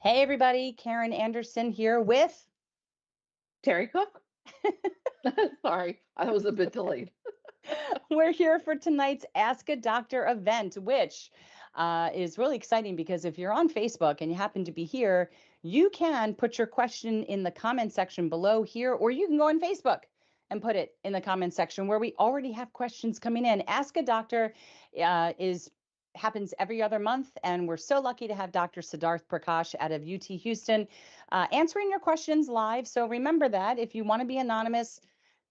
Hey everybody, Karen Anderson here with Terry Cook? Sorry, I was a bit delayed. we're here for tonight's Ask a Doctor event, which is really exciting because if you're on Facebook and you happen to be here, you can put your question in the comment section below here, or you can go on Facebook and put it in the comment section where we already have questions coming in. Ask a Doctor is happens every other month, and we're so lucky to have Dr. Siddharth Prakash out of UT Houston answering your questions live. So remember that if you want to be anonymous,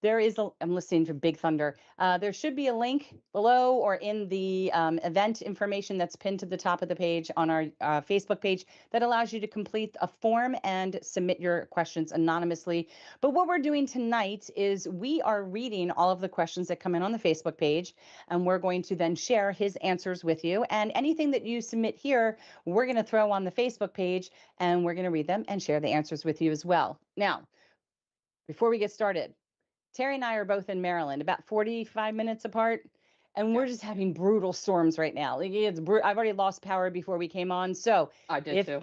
I'm listening to Big Thunder. There should be a link below or in the event information that's pinned to the top of the page on our Facebook page that allows you to complete a form and submit your questions anonymously. But what we're doing tonight is we are reading all of the questions that come in on the Facebook page, and we're going to then share his answers with you. And anything that you submit here, we're going to throw on the Facebook page, and we're going to read them and share the answers with you as well. Now, before we get started, Terry and I are both in Maryland, about 45 minutes apart, and we're Yeah, just having brutal storms right now. I've already lost power before we came on. So I did if too.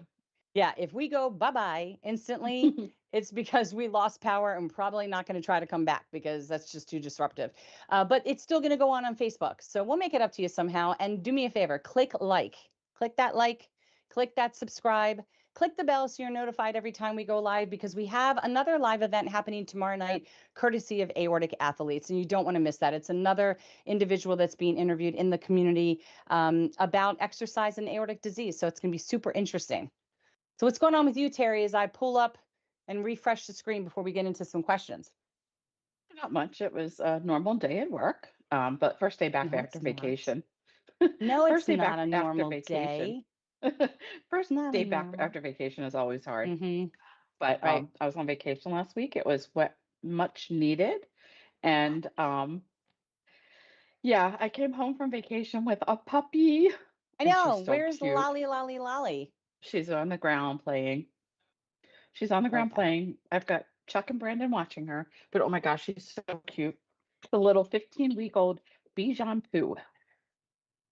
if we go bye-bye instantly, it's because we lost power and probably not going to try to come back because that's just too disruptive. But it's still going to go on Facebook. So we'll make it up to you somehow. And do me a favor, click that, click that subscribe, click the bell so you're notified every time we go live because we have another live event happening tomorrow night, courtesy of Aortic Athletes. And you don't want to miss that. It's another individual that's being interviewed in the community about exercise and aortic disease. So it's going to be super interesting. So what's going on with you, Terry, as I pull up and refresh the screen before we get into some questions? Not much. It was a normal day at work, but first day back No, after it's not. vacation. No, First it's day not back a after normal vacation. day. First Not a day back normal. after vacation is always hard. Mm-hmm. But Right. I was on vacation last week. It was what much needed. And yeah, I came home from vacation with a puppy, I and know. she's so Where's cute. Lolly Lolly Lolly? She's on the ground playing. She's on the Love ground that. playing. I've got Chuck and Brandon watching her, but oh my gosh, she's so cute. The little 15-week-old Bichon Poo.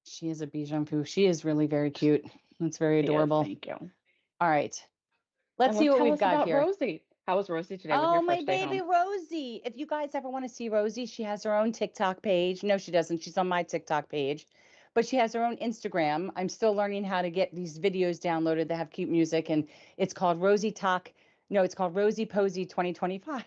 She is a Bichon Fou. She is really very cute. It's very She is, adorable. thank you. All right. And Let's well, see what tell we've us got about here. Rosie. How was Rosie today with Oh, your my first day baby home? Rosie. If you guys ever want to see Rosie, she has her own TikTok page. No, she doesn't. She's on my TikTok page, but she has her own Instagram. I'm still learning how to get these videos downloaded that have cute music, and it's called Rosie Talk. No, it's called Rosie Posey 2025.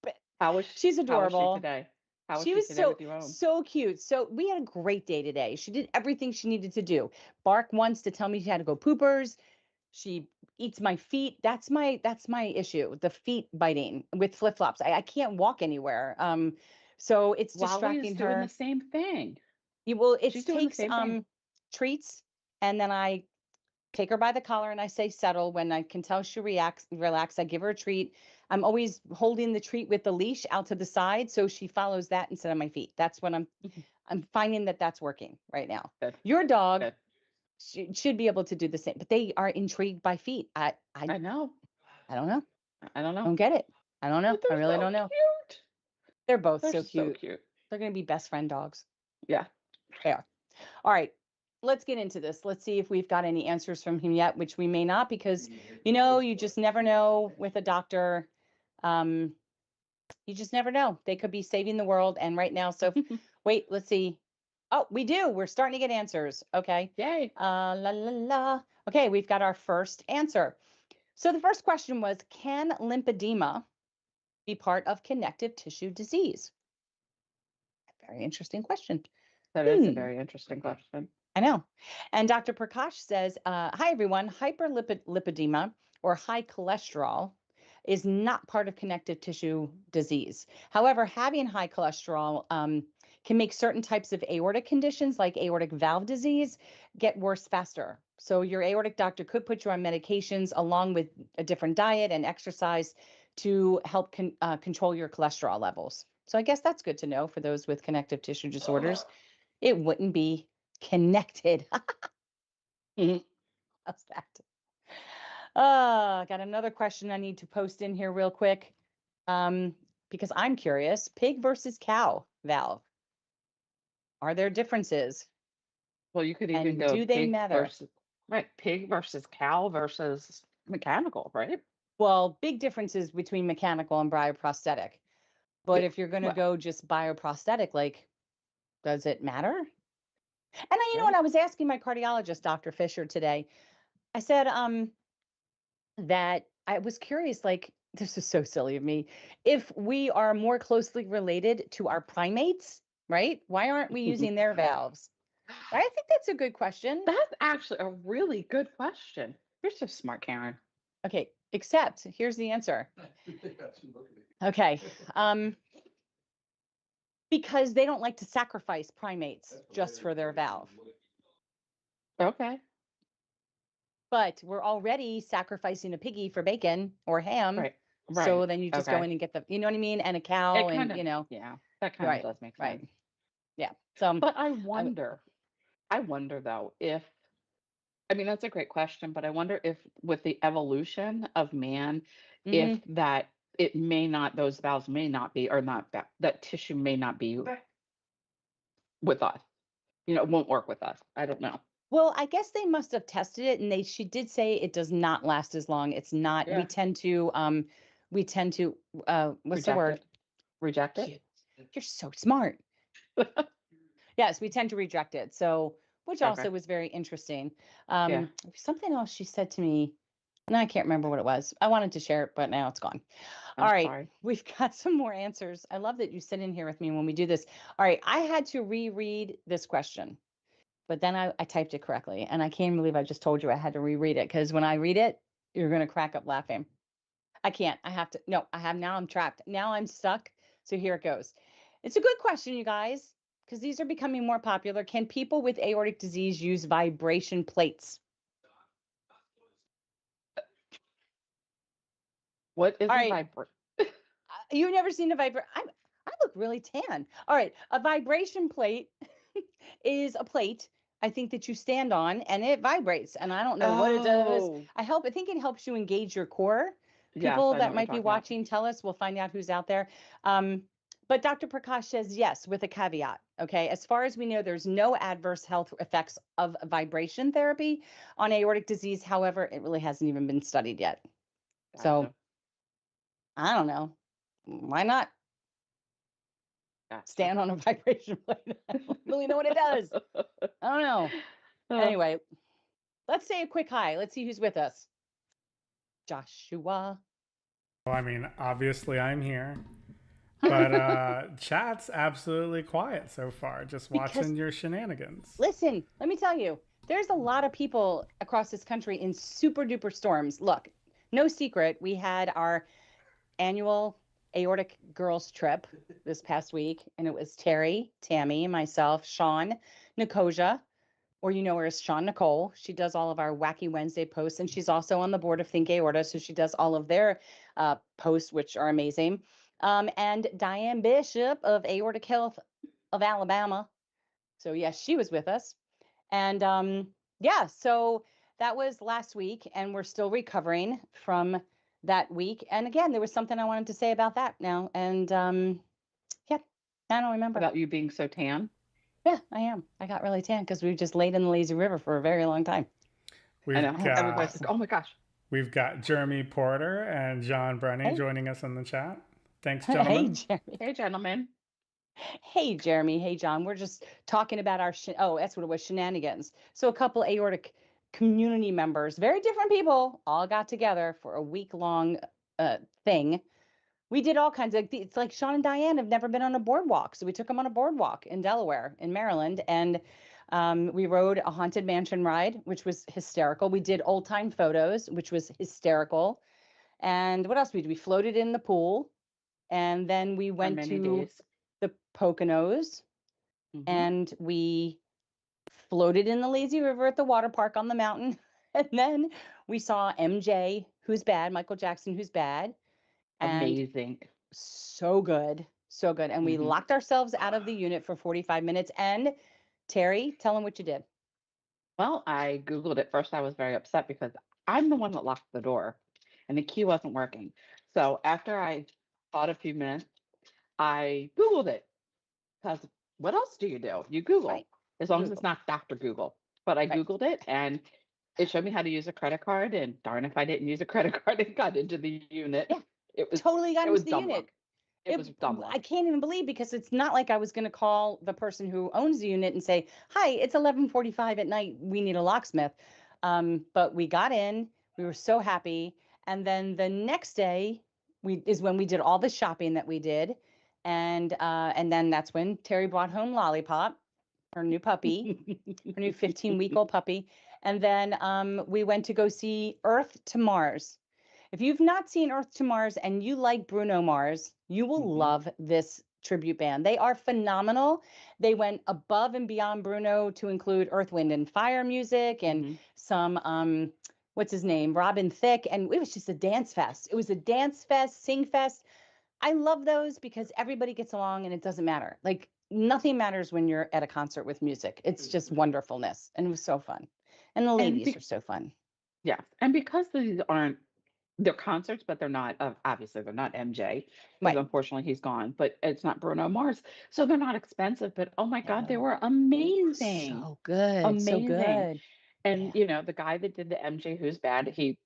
But she's How was she adorable. today? How was She she was today so with you home? so cute. So we had a great day today. She did everything she needed to do. Bark once to tell me she had to go poopers. She eats my feet. That's my issue. The feet biting with flip-flops. I can't walk anywhere. So it's Wally's distracting doing the her. same thing. Well, She's it doing the takes same thing. treats, and then I take her by the collar and I say settle. When I can tell she reacts relax, I give her a treat. I'm always holding the treat with the leash out to the side so she follows that instead of my feet. That's what I'm finding that that's working right now. Good, Your dog good. should be able to do the same, but they are intrigued by feet. I know. I don't know. I don't I know. don't get it. I don't know. But I they're really so don't know. cute. They're both They're so so cute. cute. They're going to be best friend dogs. Yeah. They are. All right. Let's get into this. Let's see if we've got any answers from him yet, which we may not, because you just never know with a doctor. Um, you just never know. They could be saving the world. And right now, so wait, let's see. Oh, we do. We're starting to get answers. Okay. Yay. La la la. Okay, we've got our first answer. So the first question was, can lymphedema be part of connective tissue disease? Very interesting question. That is a Hmm. very interesting question. I know. And Dr. Prakash says, hi, everyone. Hyperlipidemia or high cholesterol is not part of connective tissue disease. However, having high cholesterol can make certain types of aortic conditions like aortic valve disease get worse faster. So your aortic doctor could put you on medications along with a different diet and exercise to help control your cholesterol levels. So I guess that's good to know for those with connective tissue disorders. It wouldn't be connected. Mhm. How's that? I got another question I need to post in here real quick. Um, because I'm curious, pig versus cow valve. Are there differences? Well, you could even And go do they pig matter? versus. Right. Pig versus cow versus mechanical, right? Well, big differences between mechanical and bioprosthetic. But Yeah. if you're going to Well, go just bioprosthetic, like, does it matter? And I, you know what, right. I was asking my cardiologist, Dr. Fisher, today. I said, that I was curious, like, this is so silly of me. If we are more closely related to our primates, right? Why aren't we using their valves? Right? I think that's a good question. That's actually a really good question. You're so smart, Karen. Okay, except here's the answer. Okay. Because they don't like to sacrifice primates just for their valve. Okay. But we're already sacrificing a piggy for bacon or ham. Right. So Right. then you just go Okay. in and get the, you know what I mean? And a cow It and, kind of, yeah, that kind of right, does make right. sense. Yeah. So But I, I wonder though, if, I mean, that's a great question, but I wonder if with the evolution of man, if mhm. that it may not, those valves may not be, or not that, that tissue may not be with us. It won't work with us. I don't know. Well, I guess they must have tested it and she did say it does not last as long. It's not, Yeah. we tend to, what's the Reject word? it. Reject it. You- You're so smart. Yes, we tend to reject it. So, which Okay. also was very interesting. Yeah. Something else she said to me, and I can't remember what it was. I wanted to share it, but now it's gone. All I'm right, sorry. we've got some more answers. I love that you sit in here with me when we do this. All right, I had to reread this question, but then I typed it correctly, and I can't believe I just told you I had to reread it because when I read it, you're gonna crack up laughing. I can't. I have to. No, I have now. I'm trapped. Now I'm stuck. So here it goes. It's a good question, you guys, because these are becoming more popular. Can people with aortic disease use vibration plates? What is All a right. vibrant? You've never seen a vibration. I look really tan. All right. A vibration plate is a plate, I think, that you stand on and it vibrates. And I don't know what it does. Oh, I think it helps you engage your core. yes, People I know that what you're might be talking about. watching, tell us. We'll find out who's out there. Um, but Dr. Prakash says yes, with a caveat. Okay. As far as we know, there's no adverse health effects of vibration therapy on aortic disease. However, it really hasn't even been studied yet. So Gotcha. I don't know. Why not Gotcha. stand on a vibration plate? I don't really know what it does. I don't know. Uh, Anyway, let's say a quick hi. Let's see who's with us. Joshua. Well, I mean, obviously I'm here, but chat's absolutely quiet so far, just Because watching your shenanigans. listen, let me tell you, there's a lot of people across this country in super duper storms. Look, no secret, we had our annual aortic girls trip this past week, and it was Terry, Tammy, myself, Sean, Nicosia, or you know her as Sean Nicole. She does all of our Wacky Wednesday posts, and she's also on the board of Think Aorta, so she does all of their posts, which are amazing. And Diane Bishop of Aortic Health of Alabama. So yes, she was with us, and yeah, so that was last week, and we're still recovering from that week. And again, there was something I wanted to say about that now, and yeah, I don't remember. about you being so tan. Yeah, I am. I got really tan because we just laid in the lazy river for a very long time. I We've know. Everybody's got like, oh my gosh. we've got Jeremy Porter and John Brenny Hey, joining us in the chat. Thanks, hey, gentlemen. Jeremy. Hey, gentlemen. Hey, Jeremy. Hey, John. We're just talking about our oh, that's what it was, shenanigans. So a couple aortic community members, very different people, all got together for a week-long thing. We did all kinds of. It's like Sean and Diane have never been on a boardwalk, so we took them on a boardwalk in Delaware, in Maryland, and we rode a haunted mansion ride, which was hysterical. We did old time photos, which was hysterical. And what else we did? We floated in the pool, and then we For went many to days. the Poconos, Hmm. and we floated in the lazy river at the water park on the mountain. And then we saw MJ, who's bad, Michael Jackson, who's bad, and Amazing. so good, so good. And we Hmm. locked ourselves out of the unit for 45 minutes. And Terry, tell them what you did. Well, I Googled it first. I was very upset because I'm the one that locked the door and the key wasn't working. So after I thought a few minutes, I Googled it because what else do? You Right. Google, as long as it's Google. not Dr. Google. But I Right. Googled it and It showed me how to use a credit card, and darn if I didn't use a credit card and got into the unit. Yeah, It was totally got it into was the dumb unit. luck. It was dumb I luck. can't even believe because it's not like I was going to call the person who owns the unit and say, "Hi, it's 11:45 at night. We need a locksmith." But we got in. We were so happy, and then the next day is when we did all the shopping that we did, and then that's when Terry brought home Lollipop, her new puppy, her new 15-week-old puppy, and then we went to go see Earth to Mars. If you've not seen Earth to Mars and you like Bruno Mars, you will Mhm. love this tribute band. They are phenomenal. They went above and beyond Bruno to include Earth, Wind, and Fire music and Mhm. some what's his name? Robin Thicke. And it was just a dance fest. It was a dance fest, sing fest. I love those because everybody gets along and it doesn't matter. Like nothing matters when you're at a concert with music. It's just wonderfulness. And it was so fun. And the And ladies are so fun. yes, and because these aren't they're concerts, but they're not obviously they're not MJ because Right. unfortunately he's gone, but it's not Bruno Mars, so they're not expensive. But oh my God, they No. were amazing, So good, so amazing. good. And Yeah, the guy that did the MJ Who's Bad, he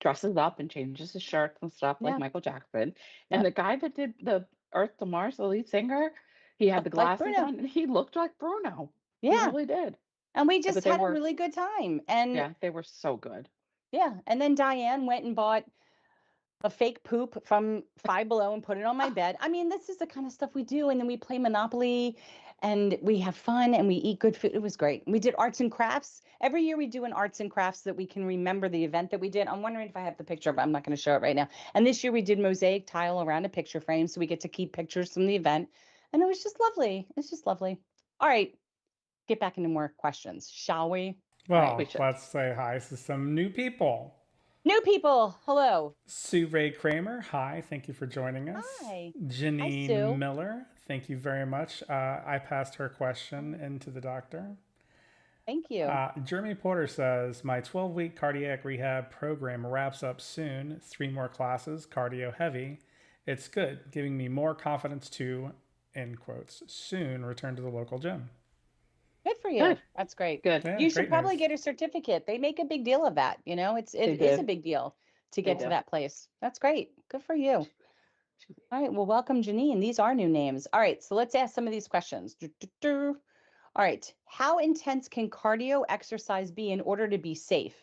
dresses up and changes his shirts and stuff like yeah, Michael Jackson. And yep. the guy that did the Earth to Mars, the lead singer, he had the Looked like glasses Bruno. on and he looked like Bruno. He Yeah, really did. and we But just they had a were, really good time. And yeah, they were so good. yeah, and then Diane went and bought a fake poop from Five Below and put it on my bed. I mean, this is the kind of stuff we do. And then we play Monopoly and we have fun and we eat good food. It was great. We did arts and crafts. Every year we do an arts and crafts so that we can remember the event that we did. I'm wondering if I have the picture, but I'm not going to show it right now. And this year we did mosaic tile around a picture frame so we get to keep pictures from the event. And it was just lovely. It's just lovely. All right, get back into more questions, shall we? All right. We Well, should. let's say hi to some new people. New people, hello. Sue Ray Kramer, hi, thank you for joining us. Hi. Hi, Janine Sue. Miller, thank you very much. I passed her question into the doctor. Thank you. Jeremy Porter says, my 12-week cardiac rehab program wraps up soon. 3 more classes, cardio heavy. It's good, giving me more confidence to, end quotes, soon return to the local gym. Good for you. Good, That's great. good. Yeah, You should great probably news. get a certificate. They make a big deal of that. They It is a did. big deal to They get to do. that place. That's great. Good for you. All right. Well, welcome, Janine. These are new names. All right. So let's ask some of these questions. All right. How intense can cardio exercise be in order to be safe?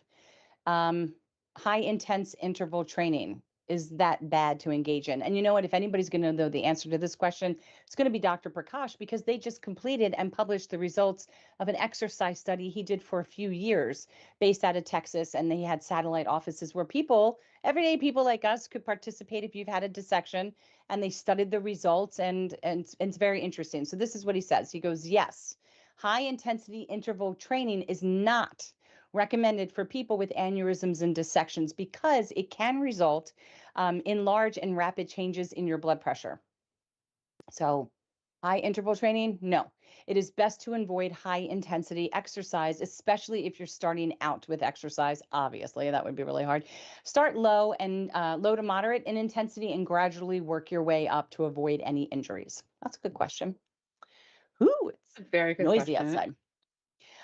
um, High intense interval training. Is that bad to engage in? And you know what? If anybody's going to know the answer to this question, it's going to be Dr. Prakash because they just completed and published the results of an exercise study he did for a few years based out of Texas. And they had satellite offices where people, everyday people like us, could participate if you've had a dissection. And they studied the results, and it's very interesting. So this is what he says. He goes, yes, high intensity interval training is not recommended for people with aneurysms and dissections because it can result in large and rapid changes in your blood pressure. So, high interval training, no. It is best to avoid high intensity exercise, especially if you're starting out with exercise. Obviously, that would be really hard. Start low and low to moderate in intensity and gradually work your way up to avoid any injuries. That's a good question. Ooh, it's A very good noisy question. outside.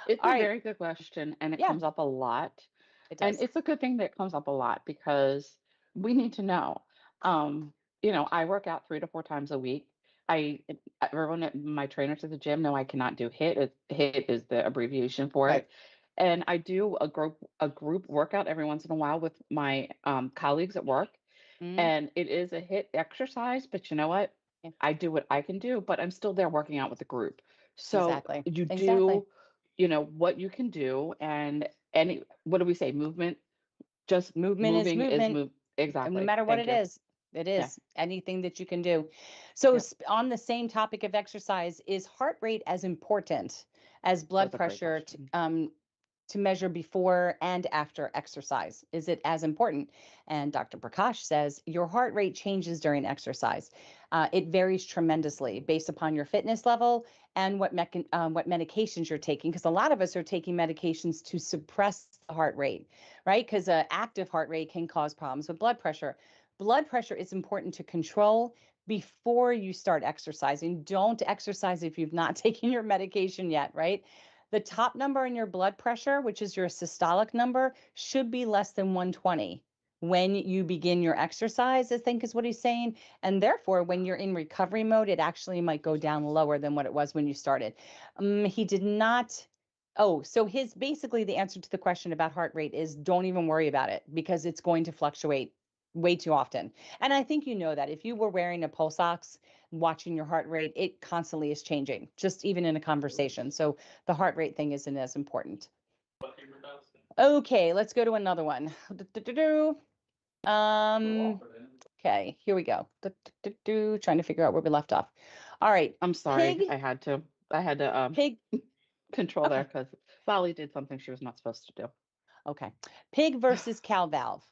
It's All a right. very good question, and it Yeah, comes up a lot. it And does. it's a good thing that it comes up a lot because we need to know. I work out 3 to 4 times a week. Everyone at my trainers at the gym know I cannot do HIIT. HIIT is the abbreviation for Right. it. And I do a group workout every once in a while with my colleagues at work. Mhm. And it is a HIIT exercise, but you know what? Yeah, I do what I can do, but I'm still there working out with the group. So exactly. you Exactly. do, what you can do, and what do we say? Movement, just Movement is moving is movement, move. and no Exactly. matter what Thank it you. is, it Yeah. is anything that you can do. So, Yep. on the same topic of exercise, is heart rate as important as blood That's a great pressure question. to measure before and after exercise? Is it as important? And Dr. Prakash says your heart rate changes during exercise. It varies tremendously based upon your fitness level and what medications you're taking. Because a lot of us are taking medications to suppress the heart rate, right? Because active heart rate can cause problems with blood pressure. Blood pressure is important to control before you start exercising. Don't exercise if you've not taken your medication yet, right? The top number in your blood pressure, which is your systolic number, should be less than 120 when you begin your exercise, I think is what he's saying. And therefore, when you're in recovery mode, it actually might go down lower than what it was when you started. He did not. Oh, so his basically the answer to the question about heart rate is don't even worry about it because it's going to fluctuate way too often. And I think you know that if you were wearing a pulse ox, watching your heart rate, it constantly is changing, just even in a conversation. So the heart rate thing isn't as important. Okay, let's go to another one. Okay, here we go. Trying to figure out where we left off. All right. I'm sorry. Pig. I had to Pig. control there Okay. because Molly did something she was not supposed to do. Okay. Pig versus cow valve.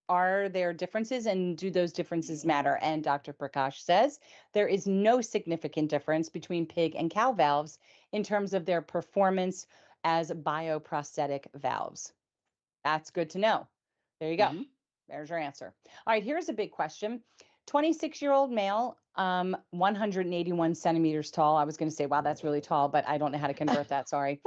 Are there differences and do those differences matter? And Dr. Prakash says there is no significant difference between pig and cow valves in terms of their performance as bioprosthetic valves. That's good to know. There you go. Mhm. There's your answer. All right, here's a big question. 26-year-old male, 181 centimeters tall. I was going to say, wow, that's really tall, but I don't know how to convert that. Sorry.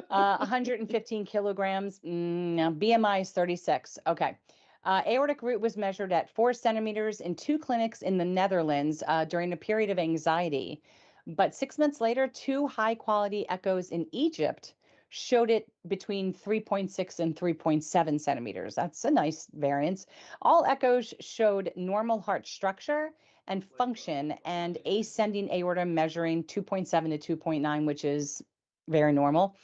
115 kilograms. No, BMI is 36. Okay. Aortic root was measured at 4 centimeters in 2 clinics in the Netherlands during a period of anxiety. But 6 months later, 2 high quality echoes in Egypt showed it between 3.6 and 3.7 centimeters. That's a nice variance. All echoes showed normal heart structure and function, and ascending aorta measuring 2.7 to 2.9, which is very normal,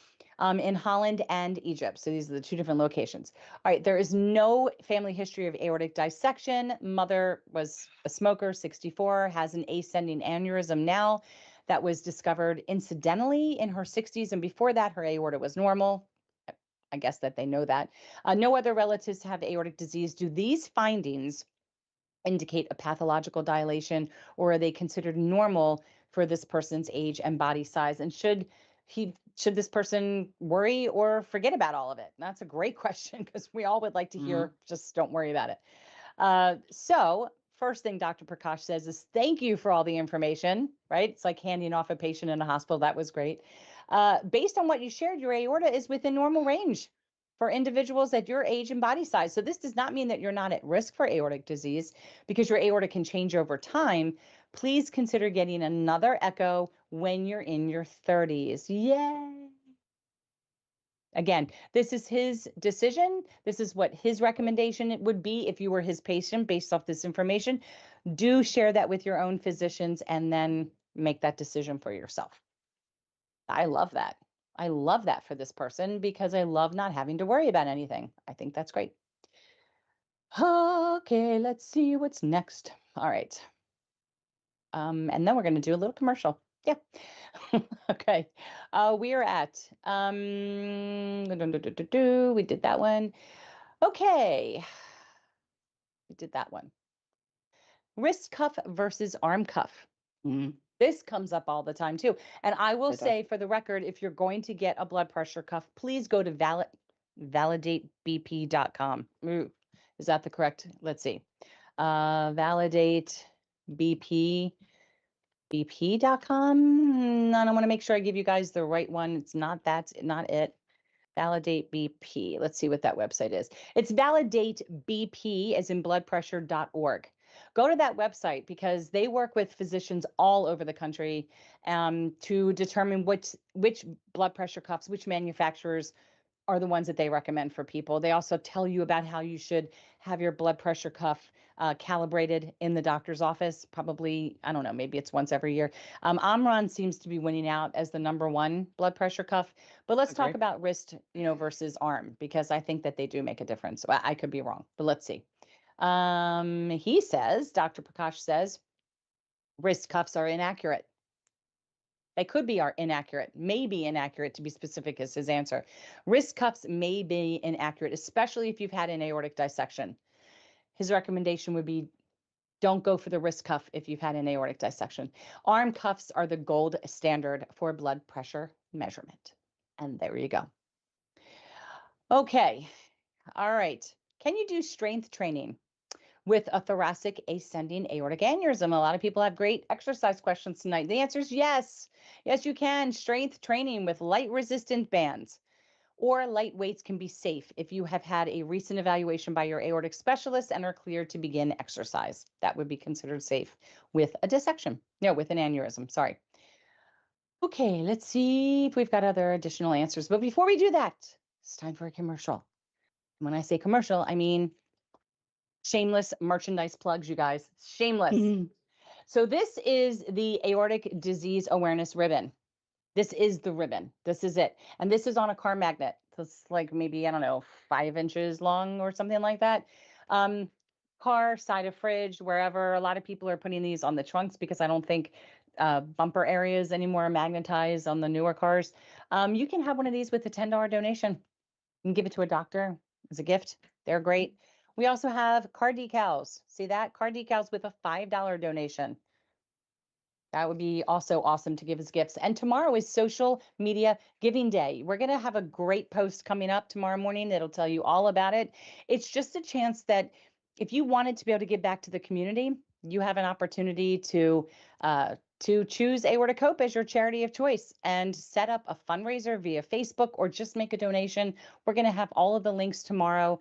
in Holland and Egypt. So these are the 2 different locations. All right, there is no family history of aortic dissection. Mother was a smoker, 64, has an ascending aneurysm now that was discovered incidentally in her 60s. And before that, her aorta was normal. I guess that they know that. No other relatives have aortic disease. Do these findings indicate a pathological dilation, or are they considered normal for this person's age and body size? And should this person worry or forget about all of it? And that's a great question because we all would like to hear, just don't worry about it. So first thing Dr. Prakash says is thank you for all the information, right? It's like handing off a patient in a hospital. That was great. Based on what you shared, your aorta is within normal range for individuals at your age and body size. So this does not mean that you're not at risk for aortic disease because your aorta can change over time. Please consider getting another echo when you're in your 30s. Yay! Again, this is his decision. This is what his recommendation would be if you were his patient based off this information. Do share that with your own physicians and then make that decision for yourself. I love that. I love that for this person because I love not having to worry about anything. I think that's great. Okay, let's see what's next. All right. And then we're going to do a little commercial. Yeah. Okay. We are at we did that one. Okay. We did that one. Wrist cuff versus arm cuff. This comes up all the time too. And I will say for the record, if you're going to get a blood pressure cuff, please go to validatebp.com. Ooh, is that the correct? Let's see. Validatebp.com. And I want to make sure I give you guys the right one. It's not that's not it. Validate BP. Let's see what that website is. It's validatebp as in bloodpressure.org. Go to that website because they work with physicians all over the country to determine which blood pressure cuffs, which manufacturers are the ones that they recommend for people. They also tell you about how you should have your blood pressure cuff calibrated in the doctor's office. Probably, I don't know, maybe it's once every year. Omron seems to be winning out as the #1 blood pressure cuff. But let's talk about wrist, versus arm, because I think that they do make a difference. Well, I could be wrong, but let's see. He says, Dr. Prakash says, wrist cuffs are inaccurate. They could be inaccurate, may be inaccurate to be specific is his answer. Wrist cuffs may be inaccurate, especially if you've had an aortic dissection. His recommendation would be don't go for the wrist cuff if you've had an aortic dissection. Arm cuffs are the gold standard for blood pressure measurement. And there you go. Okay. All right. Can you do strength training with a thoracic ascending aortic aneurysm? A lot of people have great exercise questions tonight. The answer is yes. Yes, you can. Strength training with light resistant bands or light weights can be safe if you have had a recent evaluation by your aortic specialist and are cleared to begin exercise. That would be considered safe with a dissection. No, with an aneurysm. Sorry. Okay, let's see if we've got other additional answers. But before we do that, it's time for a commercial. When I say commercial, I mean shameless merchandise plugs, you guys. Shameless. So this is the aortic disease awareness ribbon. This is the ribbon. This is it. And this is on a car magnet. So it's like maybe, I don't know, 5 inches long or something like that. Car, side of fridge, wherever. A lot of people are putting these on the trunks because I don't think bumper areas anymore are magnetized on the newer cars. You can have one of these with a $10 donation. You can give it to a doctor as a gift. They're great. We also have car decals. See that? Car decals with a $5 donation. That would be also awesome to give as gifts. And tomorrow is social media giving day. We're going to have a great post coming up tomorrow morning that'll tell you all about it. It's just a chance that if you wanted to be able to give back to the community, you have an opportunity to choose Aortic Hope as your charity of choice and set up a fundraiser via Facebook or just make a donation. We're going to have all of the links tomorrow.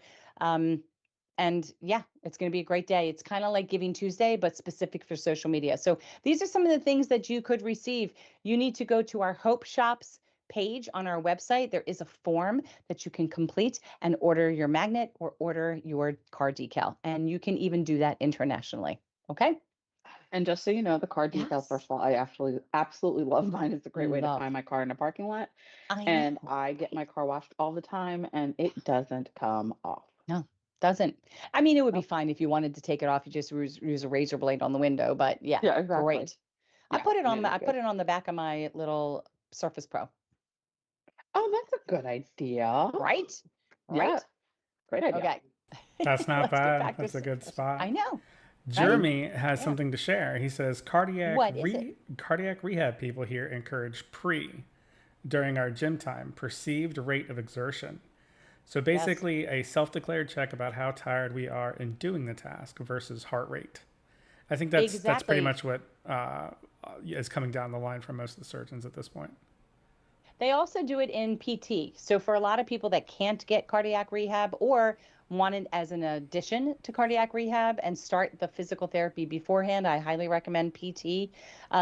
And yeah, it's going to be a great day. It's kind of like Giving Tuesday, but specific for social media. So these are some of the things that you could receive. You need to go to our Hope Shops page on our website. There is a form that you can complete and order your magnet or order your car decal. And you can even do that internationally. Okay. And just so you know, the car decals, Yes. first of all, I actually absolutely love mine. It's a great way to Love. find my car in a parking lot. I And know. I get my car washed all the time and it doesn't come off. No, doesn't. I mean, it would be Nope. fine if you wanted to take it off. You just use a razor blade on the window, but yeah, Yeah, exactly. great. Yeah, it is I put good. it on the back of my little Surface Pro. Oh, that's a good idea. Right? Yeah, Right? great idea. Okay. That's not Let's get bad. back to That's a good I spot. know, right? Jeremy has Yeah. something to share. He says What is it? cardiac rehab people here encourage pre during our gym time, perceived rate of exertion. So Yes. basically a self-declared check about how tired we are in doing the task versus heart rate. I think that's pretty Exactly. much what is coming down the line from most of the surgeons at this point. They also do it in PT. So for a lot of people that can't get cardiac rehab or want it as an addition to cardiac rehab and start the physical therapy beforehand, I highly recommend PT.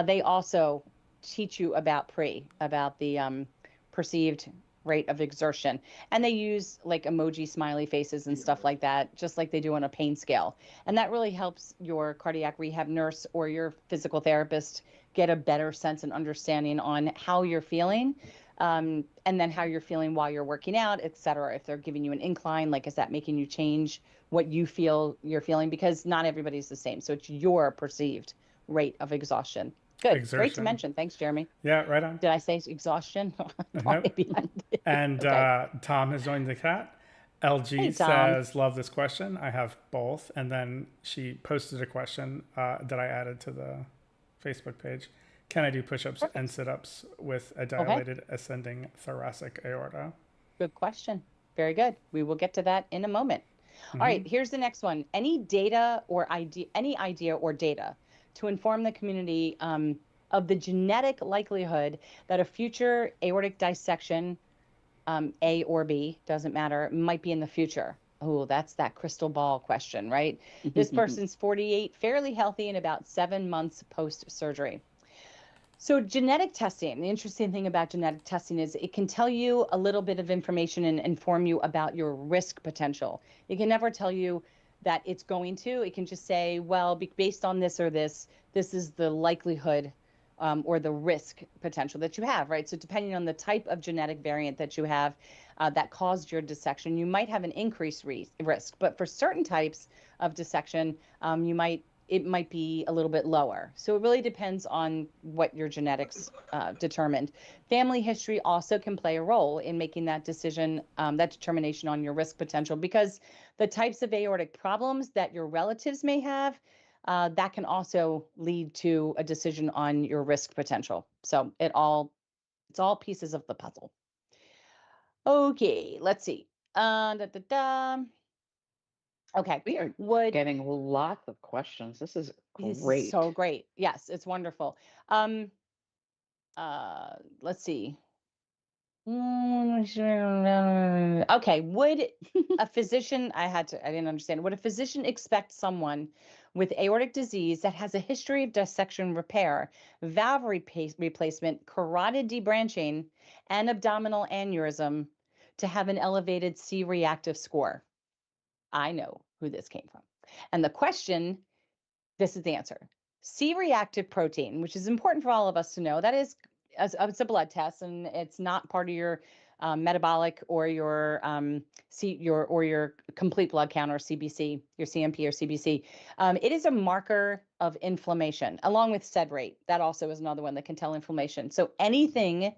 They also teach you about about the perceived rate of exertion. And they use like emoji smiley faces and stuff like that, just like they do on a pain scale. And that really helps your cardiac rehab nurse or your physical therapist get a better sense and understanding on how you're feeling, and then how you're feeling while you're working out, et cetera. If they're giving you an incline, like, is that making you change what you feel you're feeling? Because not everybody's the same. So it's your perceived rate of exhaustion. Good. Great to Exertion. mention. Thanks, Jeremy. Yeah, right on. Did I say exhaustion? Nope. And Okay. Tom has joined the chat. LG Hey, Tom. says, love this question. I have both. And then she posted a question that I added to the Facebook page. Can I do push-ups and Perfect. sit-ups with a Okay. dilated ascending thoracic aorta? Good question. Very good. We will get to that in a moment. All right, here's the next one. Any idea or data to inform the community of the genetic likelihood that a future aortic dissection, A or B, doesn't matter, might be in the future? Oh, that's that crystal ball question, right? This person's 48, fairly healthy, and about 7 months post-surgery. So genetic testing, the interesting thing about genetic testing is it can tell you a little bit of information and inform you about your risk potential. It can never tell you that it's going to. It can just say, well, based on this or this is the likelihood or the risk potential that you have, right? So depending on the type of genetic variant that you have that caused your dissection, you might have an increased risk. But for certain types of dissection, it might be a little bit lower. So it really depends on what your genetics determined. Family history also can play a role in making that decision, that determination on your risk potential, because the types of aortic problems that your relatives may have, that can also lead to a decision on your risk potential. So it's all pieces of the puzzle. Okay, let's see. Okay. We are Would getting lots of questions. This is This is so great. great. Yes, it's wonderful. Um, let's see. Okay, would a physician, I didn't understand. Would a physician expect someone with aortic disease that has a history of dissection repair, valve replacement, carotid debranching, and abdominal aneurysm to have an elevated C-reactive score? I know who this came from. And the question, this is the answer. C-reactive protein, which is important for all of us to know, that is, it's a blood test, and it's not part of your metabolic or your your complete blood count or CBC, your CMP or CBC. It is a marker of inflammation, along with sed rate. That also is another one that can tell inflammation. So anything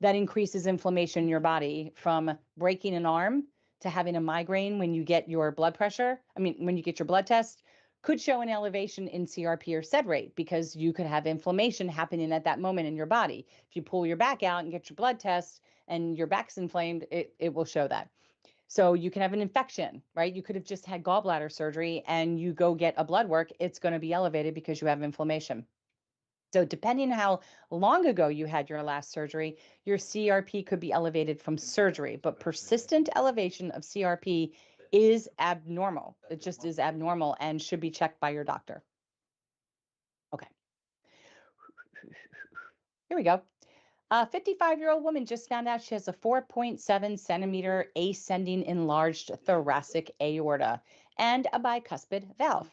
that increases inflammation in your body, from breaking an arm to having a migraine when you get your blood pressure, when you get your blood test, could show an elevation in CRP or sed rate, because you could have inflammation happening at that moment in your body. If you pull your back out and get your blood test and your back's inflamed, it will show that. So you can have an infection, right? You could have just had gallbladder surgery and you go get a blood work, it's going to be elevated because you have inflammation. So depending on how long ago you had your last surgery, your CRP could be elevated from surgery, but persistent elevation of CRP is abnormal. It just is abnormal and should be checked by your doctor. Okay. Here we go. A 55-year-old woman just found out she has a 4.7 centimeter ascending enlarged thoracic aorta and a bicuspid valve.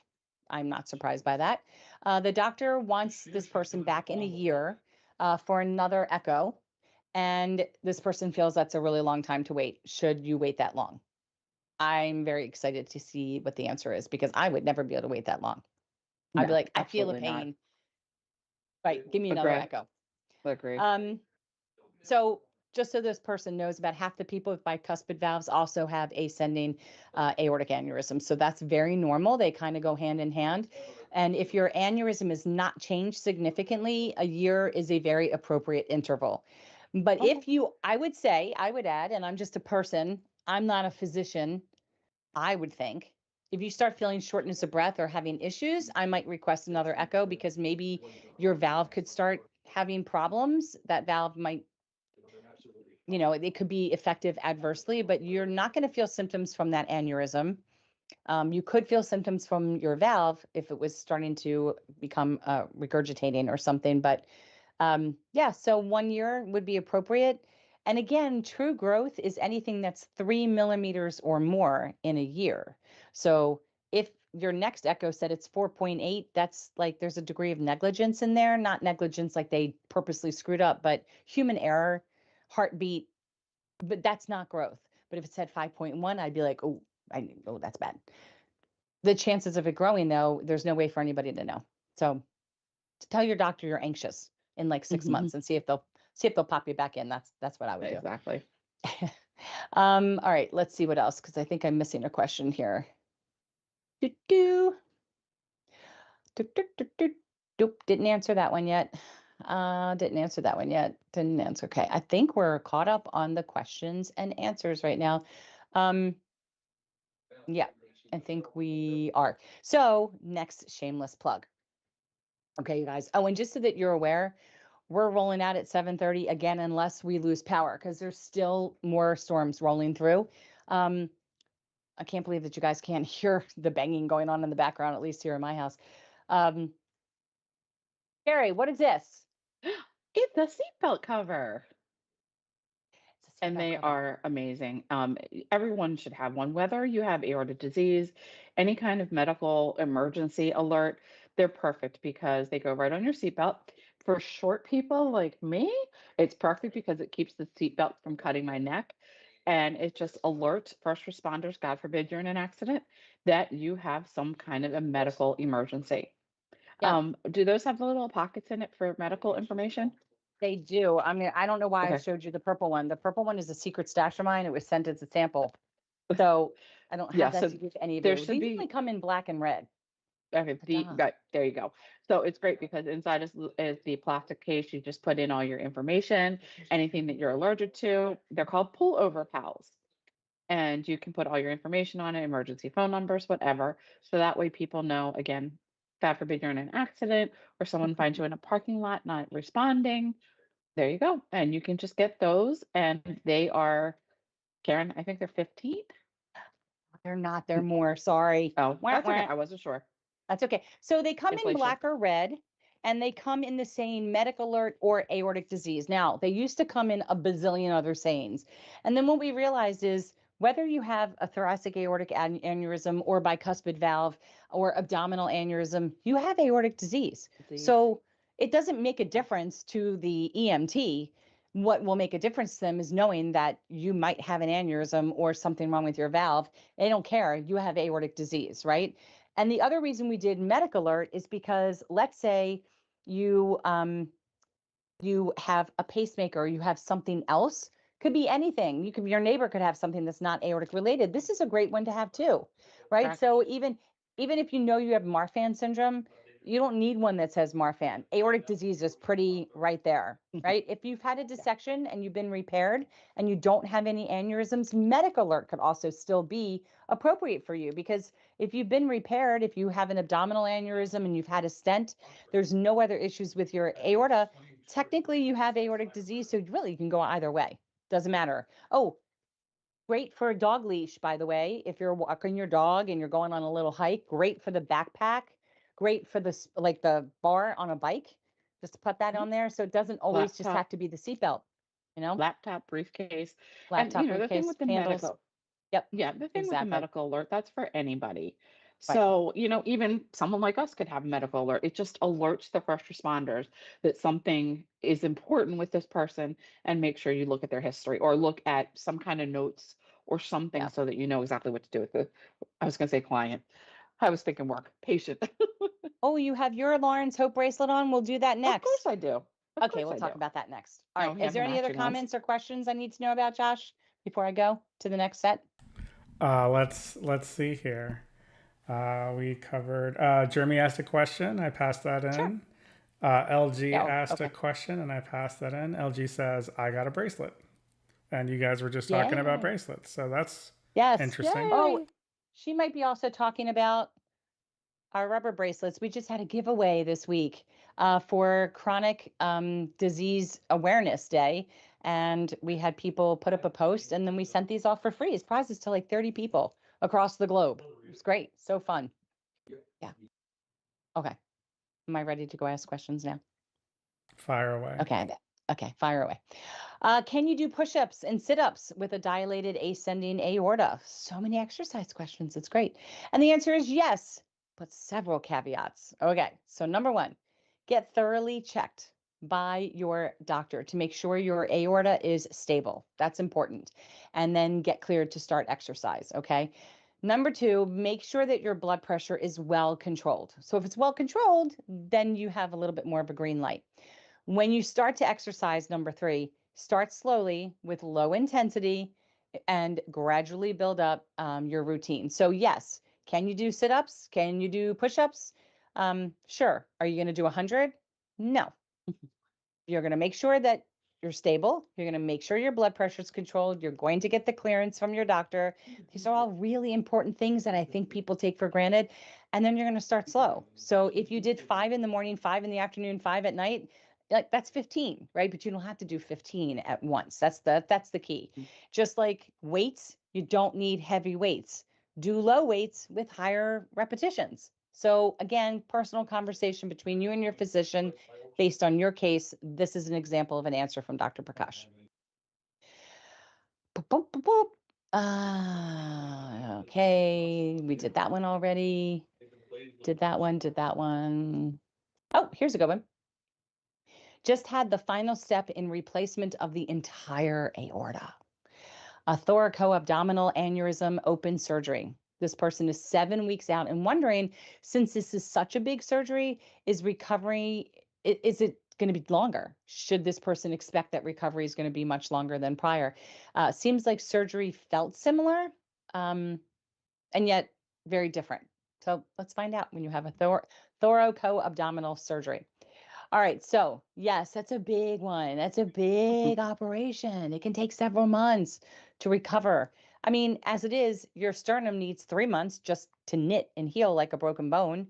I'm not surprised by that. The doctor wants this person back in a year for another echo, and this person feels that's a really long time to wait. Should you wait that long? I'm very excited to see what the answer is, because I would never be able to wait that long. I'd be No, like, I feel a absolutely not. pain. Right, give me another Agree. echo. Agree. So just so this person knows, about half the people with bicuspid valves also have ascending aortic aneurysm. So that's very normal. They kind of go hand in hand. And if your aneurysm is not changed significantly, a year is a very appropriate interval. But Okay. if you, I would add, and I'm just a person, I'm not a physician, I would think, if you start feeling shortness of breath or having issues, I might request another echo, because maybe your valve could start having problems. That valve might, it could be effective adversely, but you're not going to feel symptoms from that aneurysm. You could feel symptoms from your valve if it was starting to become regurgitating or something. But yeah, so 1 year would be appropriate. And again, true growth is anything that's 3 millimeters or more in a year. So if your next echo said it's 4.8, that's like there's a degree of negligence in there, not negligence like they purposely screwed up, but human error, heartbeat, but that's not growth. But if it said 5.1, I'd be like, oh, that's bad. The chances of it growing, though, there's no way for anybody to know. So to tell your doctor you're anxious in like 6 months and see if they'll pop you back in. That's what I would do. Exactly. All right, let's see what else, because I think I'm missing a question here. Doo-doo. Doop, didn't answer that one yet. Didn't answer that one yet. Didn't answer. Okay, I think we're caught up on the questions and answers right now. Yeah, I think we are. So next shameless plug. Okay, you guys. Oh, and just so that you're aware, we're rolling out at 7:30 again, unless we lose power, because there's still more storms rolling through. I can't believe that you guys can't hear the banging going on in the background, at least here in my house. Carrie, what is this? It's a seatbelt cover. It's a And seatbelt they cover. are amazing. Everyone should have one, whether you have aortic disease, any kind of medical emergency alert. They're perfect because they go right on your seatbelt. For short people like me, it's perfect because it keeps the seatbelt from cutting my neck. And it just alerts first responders, God forbid you're in an accident, that you have some kind of a medical emergency. Yeah, Do those have the little pockets in it for medical information? they do. I don't know why I Okay. showed you the purple one. The purple one is a secret stash of mine. It was sent as a sample. So I don't Yeah, have that so to give any of there you. should These only be. come in black and red. Okay, Ta-da. right, there you go. So it's great because inside is the plastic case. You just put in all your information, anything that you're allergic to. They're called pullover pals. and you can put all your information on it, emergency phone numbers, whatever. So that way people know, again, God forbid you're in an accident or someone finds you in a parking lot not responding. There you go. And you can just get those. And they are, Karen, I think they're 15. They're not, they're more. Sorry. Oh, Wah, that's okay. wah. I wasn't sure. That's okay. So they come in Inflation. black or red, and they come in the saying medical alert or aortic disease. Now, they used to come in a bazillion other sayings. And then what we realized is whether you have a thoracic aortic aneurysm or bicuspid valve or abdominal aneurysm, you have aortic disease. So it doesn't make a difference to the EMT. What will make a difference to them is knowing that you might have an aneurysm or something wrong with your valve. They don't care. You have aortic disease, right? And the other reason we did medical alert is because let's say you you have a pacemaker, you have something else, could be anything. You could, your neighbor could have something that's not aortic related. This is a great one to have too, right? Correct. So even if you know you have Marfan syndrome, you don't need one that says Marfan. Aortic disease is pretty right there, right? If you've had a dissection and you've been repaired and you don't have any aneurysms, medical alert could also still be appropriate for you, because if you've been repaired, if you have an abdominal aneurysm and you've had a stent, there's no other issues with your aorta, technically you have aortic disease, so really you can go either way. Doesn't matter. Oh, great for a dog leash, by the way. If you're walking your dog and you're going on a little hike, great for the backpack, great for the like the bar on a bike. Just to put that on there, so it doesn't always just Laptop. have to be the seatbelt. You know, Laptop, briefcase. And laptop, the thing briefcase, with the handles. medical, Yep, yeah, the thing with the exactly. medical alert, that's for anybody. Right. So, even someone like us could have a medical alert. It just alerts the first responders that something is important with this person, and make sure you look at their history or look at some kind of notes or something Yeah. so that you know exactly what to do with the, I was going to say client. I was thinking work, patient. Oh, you have your Lawrence Hope bracelet on. We'll do that Of next. course I do. Of Okay, course we'll I talk do. about that next. All Oh, right. we Is have the there any other matching ones. comments or questions I need to know about, Josh, before I go to the next set? Let's see here. We covered. Jeremy asked a question. I passed that in. Sure. LG Yeah, asked a okay. question, and I passed that in. LG says, "I got a bracelet," and you guys were just talking about Yay. bracelets, so that's Yes. interesting. Oh, Yay. she might be also talking about our rubber bracelets. We just had a giveaway this week for Chronic Disease Awareness Day. And we had people put up a post, and then we sent these off for free as prizes to like 30 people across the globe. It was great. So fun. Yeah. Okay. Am I ready to go ask questions now? Fire away. Okay. Okay. Fire away. Can you do push-ups and sit-ups with a dilated ascending aorta? So many exercise questions. It's great. And the answer is yes, but several caveats. Okay. So number one, get thoroughly checked by your doctor to make sure your aorta is stable. That's important. And then get cleared to start exercise. Okay. Number two, make sure that your blood pressure is well controlled. So if it's well controlled, then you have a little bit more of a green light. When you start to exercise, number three, start slowly with low intensity and gradually build up your routine. So, yes, can you do sit ups? Can you do push ups? Sure. Are you going to do 100? No. You're going to make sure that you're stable. You're going to make sure your blood pressure is controlled. You're going to get the clearance from your doctor. These are all really important things that I think people take for granted. And then you're going to start slow. So if you did 5 in the morning, 5 in the afternoon, 5 at night, like that's 15, right? But you don't have to do 15 at once. That's the key. Just like weights, you don't need heavy weights. Do low weights with higher repetitions. So again, personal conversation between you and your physician based on your case. This is an example of an answer from Dr. Prakash. Boop, boop, boop, boop. Okay, we did that one already. Did that one. Oh, here's a good one. Just had the final step in replacement of the entire aorta. A thoracoabdominal aneurysm open surgery. This person is 7 weeks out and wondering, since this is such a big surgery, is recovery, is it going to be longer? Should this person expect that recovery is going to be much longer than prior? Seems like surgery felt similar, and yet very different. So let's find out when you have a thoracoabdominal surgery. All right, so yes, that's a big one. That's a big operation. It can take several months to recover. I mean, as it is, your sternum needs 3 months just to knit and heal like a broken bone.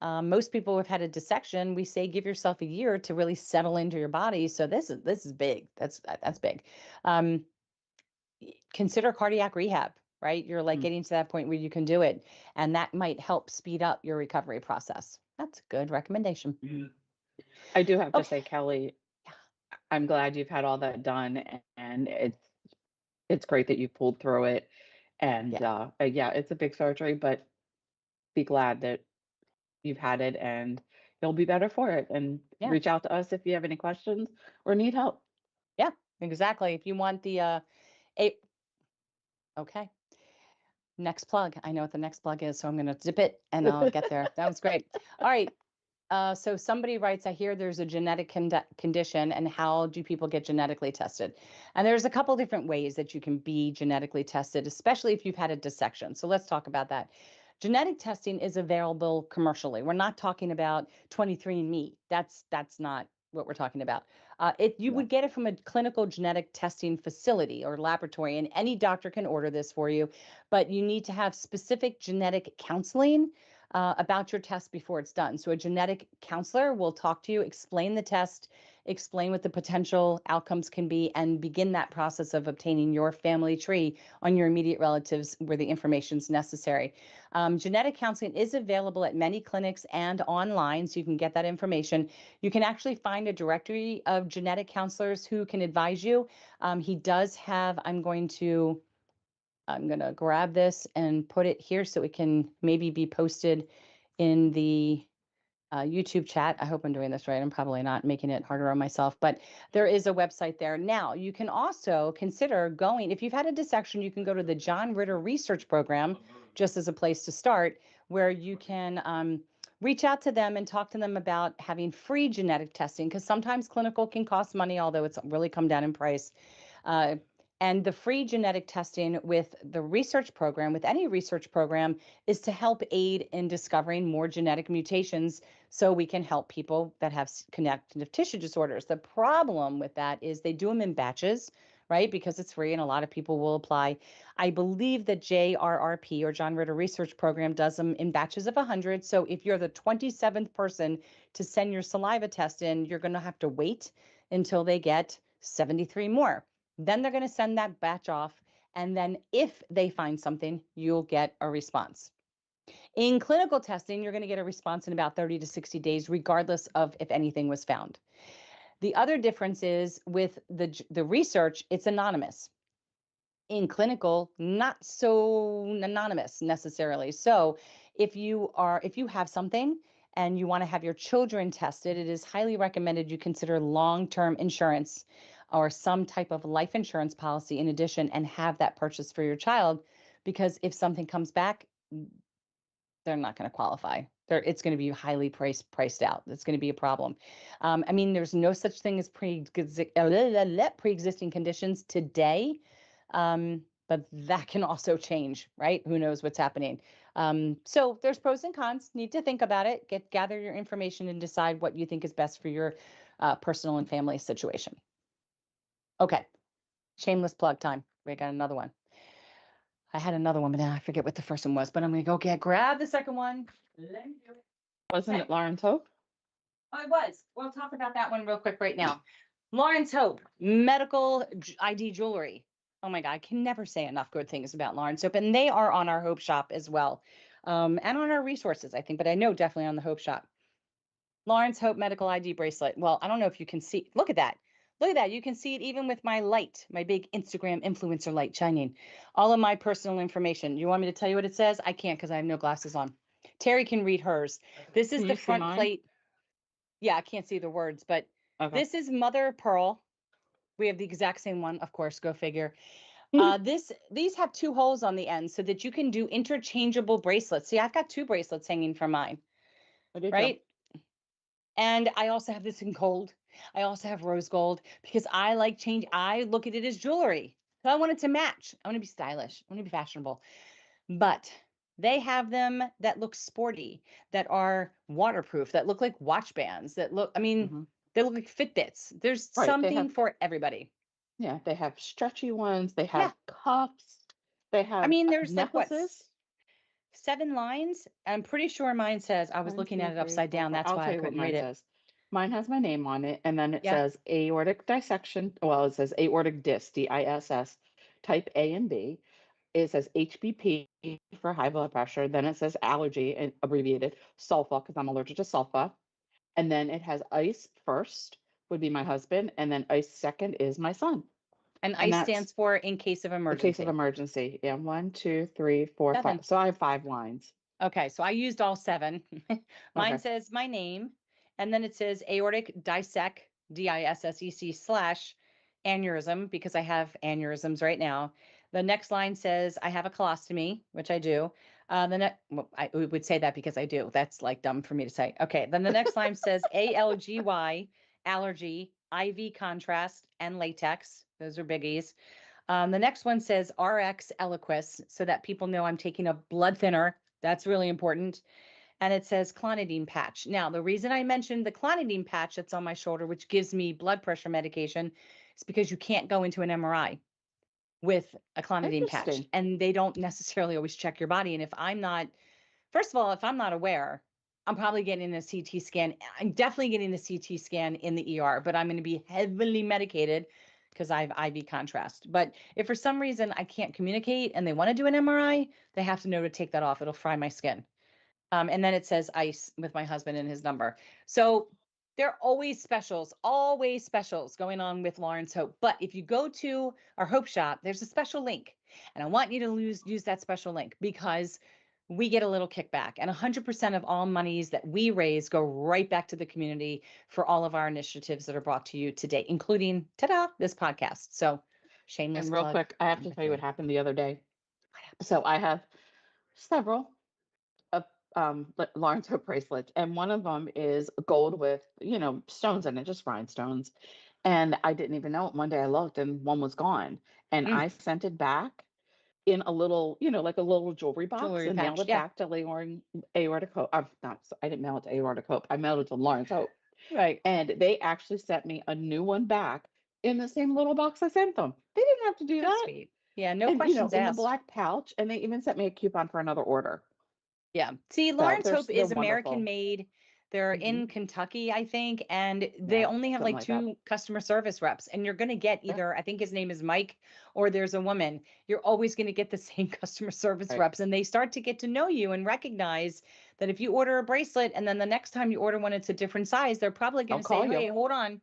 Most people who've had a dissection, we say give yourself a year to really settle into your body. So this is big. That's big. Um, Consider cardiac rehab, right? You're like Mm. getting to that point where you can do it, and that might help speed up your recovery process. That's a good recommendation. I do have to Okay. say, Kelly, I'm glad you've had all that done, and it's great that you pulled through it. And Yeah. yeah, it's a big surgery, but be glad that you've had it, and you'll be better for it. And Yeah. reach out to us if you have any questions or need help. Yeah. Exactly. If you want the a okay. Next plug. I know what the next plug is, so I'm going to zip it and I'll get there. That was great. All right. So somebody writes, I hear there's a genetic condition, and how do people get genetically tested? And there's a couple different ways that you can be genetically tested, especially if you've had a dissection. So let's talk about that. Genetic testing is available commercially. We're not talking about 23andMe. That's not what we're talking about. You Yeah. would get it from a clinical genetic testing facility or laboratory, and any doctor can order this for you, but you need to have specific genetic counseling about your test before it's done. So a genetic counselor will talk to you, explain the test, explain what the potential outcomes can be, and begin that process of obtaining your family tree on your immediate relatives where the information is necessary. Genetic counseling is available at many clinics and online, so you can get that information. You can actually find a directory of genetic counselors who can advise you. He does have, I'm going to grab this and put it here so it can maybe be posted in the YouTube chat. I hope I'm doing this right. I'm probably not making it harder on myself, but there is a website there. Now, you can also consider going, if you've had a dissection, you can go to the John Ritter Research Program just as a place to start, where you can reach out to them and talk to them about having free genetic testing, because sometimes clinical can cost money, although it's really come down in price. Uh, and the free genetic testing with the research program, with any research program, is to help aid in discovering more genetic mutations so we can help people that have connective tissue disorders. The problem with that is they do them in batches, right? Because it's free and a lot of people will apply. I believe that JRRP, or John Ritter Research Program, does them in batches of 100. So if you're the 27th person to send your saliva test in, you're going to have to wait until they get 73 more. Then they're going to send that batch off. And then if they find something, you'll get a response. In clinical testing, you're going to get a response in about 30 to 60 days, regardless of if anything was found. The other difference is with the research, it's anonymous. In clinical, not so anonymous necessarily. So if you have something and you want to have your children tested, it is highly recommended you consider long-term insurance or some type of life insurance policy in addition, and have that purchased for your child, because if something comes back, they're not going to qualify. It's going to be highly priced out. It's going to be a problem. I mean, there's no such thing as pre-existing conditions today, but that can also change, right? Who knows what's happening? So there's pros and cons. Need to think about it. Gather your information and decide what you think is best for your personal and family situation. Okay, shameless plug time. We got another one. I had another one, but now I forget what the first one was. But I'm going to go grab the second one. Let me do it. Wasn't it Lawrence Hope? Oh, it was. We'll talk about that one real quick right now. Lawrence Hope, medical ID jewelry. Oh my God, I can never say enough good things about Lawrence Hope. And they are on our Hope Shop as well. And on our resources, I think, but I know definitely on the Hope Shop. Lawrence Hope medical ID bracelet. Well, I don't know if you can see. Look at that. Look at that. You can see it even with my light, my big Instagram influencer light shining. All of my personal information. You want me to tell you what it says? I can't because I have no glasses on. Terry can read hers. This is Can the you see front mine? plate. Yeah, I can't see the words, but Okay. this is mother of pearl. We have the exact same one, of course, go figure. These have 2 holes on the end so that you can do interchangeable bracelets. See, I've got 2 bracelets hanging from mine, I did too. right? And I also have this in gold. I also have rose gold because I like change. I look at it as jewelry. So I want it to match. I want to be stylish. I want to be fashionable. But they have them that look sporty, that are waterproof, that look like watch bands, that look, I mean, Mhm. they look like Fitbits. There's Right. They something have, for everybody. yeah, they have stretchy ones. They Yeah. have cuffs. They I have mean, there's like what, necklaces. 7 lines? I'm pretty sure mine says, I was One, looking at two, it three, upside four, down. five. That's I'll why tell I you what couldn't read mine it. says. Mine has my name on it, and then it Yeah. says aortic dissection. Well, it says aortic disc, DISS, type A and B. It says HBP for high blood pressure. Then it says allergy and abbreviated sulfa because I'm allergic to sulfa. And then it has ice first would be my husband, and then ice second is my son. And And ICE that's stands for in case of in case of emergency. emergency. Yeah, 1, 2, 3, 4, 5. 7. So I have 5 lines. Okay, so I used all 7. Mine Okay. says my name, and then it says aortic dissect, DISSEC / aneurysm, because I have aneurysms right now. The next line says I have a colostomy, which I do. Well, I would say that because I do. That's like dumb for me to say. Okay, then the next line says ALGY, allergy, IV contrast, and latex. Those are biggies. The next one says RX Eliquis, so that people know I'm taking a blood thinner. That's really important. And it says clonidine patch. Now, the reason I mentioned the clonidine patch that's on my shoulder, which gives me blood pressure medication, is because you can't go into an MRI with a clonidine patch. Interesting. And they don't necessarily always check your body. And if I'm not, first of all, if I'm not aware, I'm probably getting a CT scan. I'm definitely getting a CT scan in the ER, but I'm going to be heavily medicated because I have IV contrast. But if for some reason I can't communicate and they want to do an MRI, they have to know to take that off. It'll fry my skin. And then it says ICE with my husband and his number. So there are always specials going on with Lawrence Hope. But if you go to our Hope Shop, there's a special link. And I want you to use that special link because we get a little kickback. And 100% of all monies that we raise go right back to the community for all of our initiatives that are brought to you today, including, ta-da, this podcast. So shameless And real plug. quick, I have to Number tell you what 3. happened the other day. What happened? So I have several of Lawrence Hope bracelets, and one of them is gold with, stones in it, just rhinestones. And I didn't even know it. One day I looked and one was gone. And Mm, I sent it back in a little, like a little jewelry box jewelry and mailed patch. it Yeah, back to Aortic Hope. Not, I didn't mail it to Aortic Hope. I mailed it to Lawrence Hope. right. And they actually sent me a new one back in the same little box I sent them. They didn't have to do So that. sweet. Yeah, no And, questions in the asked. black pouch. And they even sent me a coupon for another order. Yeah. See, So Lawrence Hope they're is American wonderful. made. They're Hmm. in Kentucky, I think, and they Yeah, only have something like like that. 2 customer service reps. And you're going to get Yeah. either, I think his name is Mike, or there's a woman. You're always going to get the same customer service Right. reps, and they start to get to know you and recognize that if you order a bracelet and then the next time you order one, it's a different size, they're probably I'll going to say, call you. hey, hold on,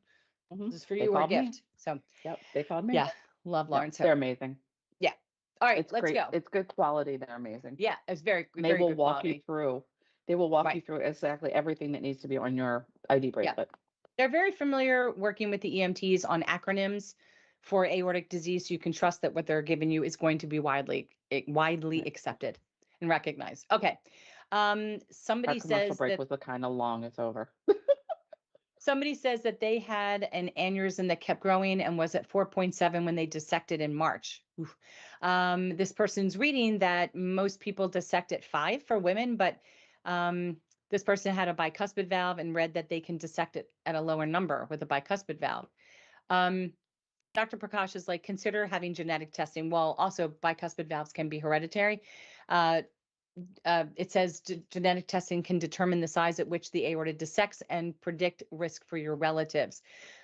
Hmm. this is for They you or a called me. gift. So, Yep. They called me. yeah, love Yep. Lawrence They're Hope. amazing. Yeah. All right, It's let's great. go. It's good quality. They're amazing. Yeah, it's very, And they very will good walk you quality. through. They will walk Right. you through exactly everything that needs to be on your ID Yeah. bracelet. They're very familiar working with the EMTs on acronyms for aortic disease. So you can trust that what they're giving you is going to be widely Right. accepted and recognized. Okay. Our Somebody commercial says break that was kind of long. It's over. they had an aneurysm that kept growing and was at 4.7 when they dissected in March. Oof. This person's reading that most people dissect at 5 for women, but this person had a bicuspid valve and read that they can dissect it at a lower number with a bicuspid valve. Um, Dr. Prakash is like, consider having genetic testing. Well, also bicuspid valves can be hereditary. Uh, it says genetic testing can determine the size at which the aorta dissects and predict risk for your relatives.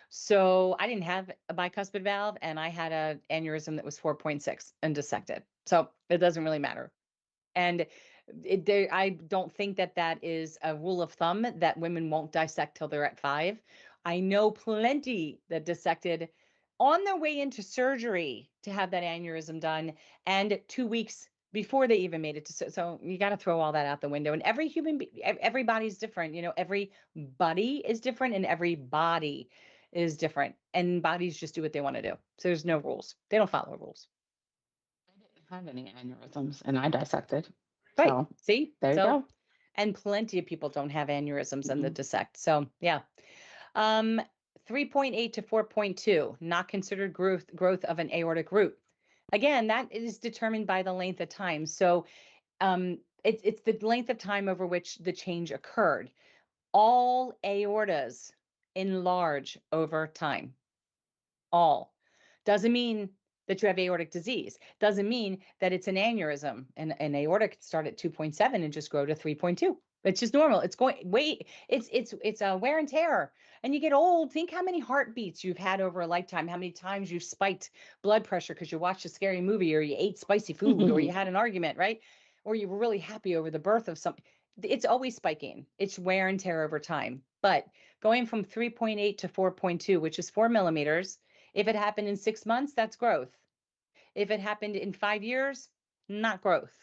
So I didn't have a bicuspid valve and I had an aneurysm that was 4.6 and dissected. So it doesn't really matter. And I don't think that that is a rule of thumb that women won't dissect till they're at 5. I know plenty that dissected on their way into surgery to have that aneurysm done, and 2 weeks before they even made it to. So you got to throw all that out the window. And every everybody's different. Every body is different, and every body is different. And bodies just do what they want to do. So there's no rules. They don't follow rules. I didn't have any aneurysms and I dissected. Right. So See? there you So go. and plenty of people don't have aneurysms in the Mm-mm. dissect. So yeah. Um, 3.8 to 4.2, not considered growth of an aortic root. Again, that is determined by the length of time. So it's the length of time over which the change occurred. All aortas enlarge over time. All. Doesn't mean that you have aortic disease. Doesn't mean that it's an aneurysm. And an aortic can start at 2.7 and just grow to 3.2. It's just normal. It's going wait. It's a wear and tear. And you get old. Think how many heartbeats you've had over a lifetime. How many times you've spiked blood pressure because you watched a scary movie, or you ate spicy food, or you had an argument, right? Or you were really happy over the birth of something. It's always spiking. It's wear and tear over time. But going from 3.8 to 4.2, which is 4 millimeters, if it happened in 6 months, that's growth. If it happened in 5 years, not growth.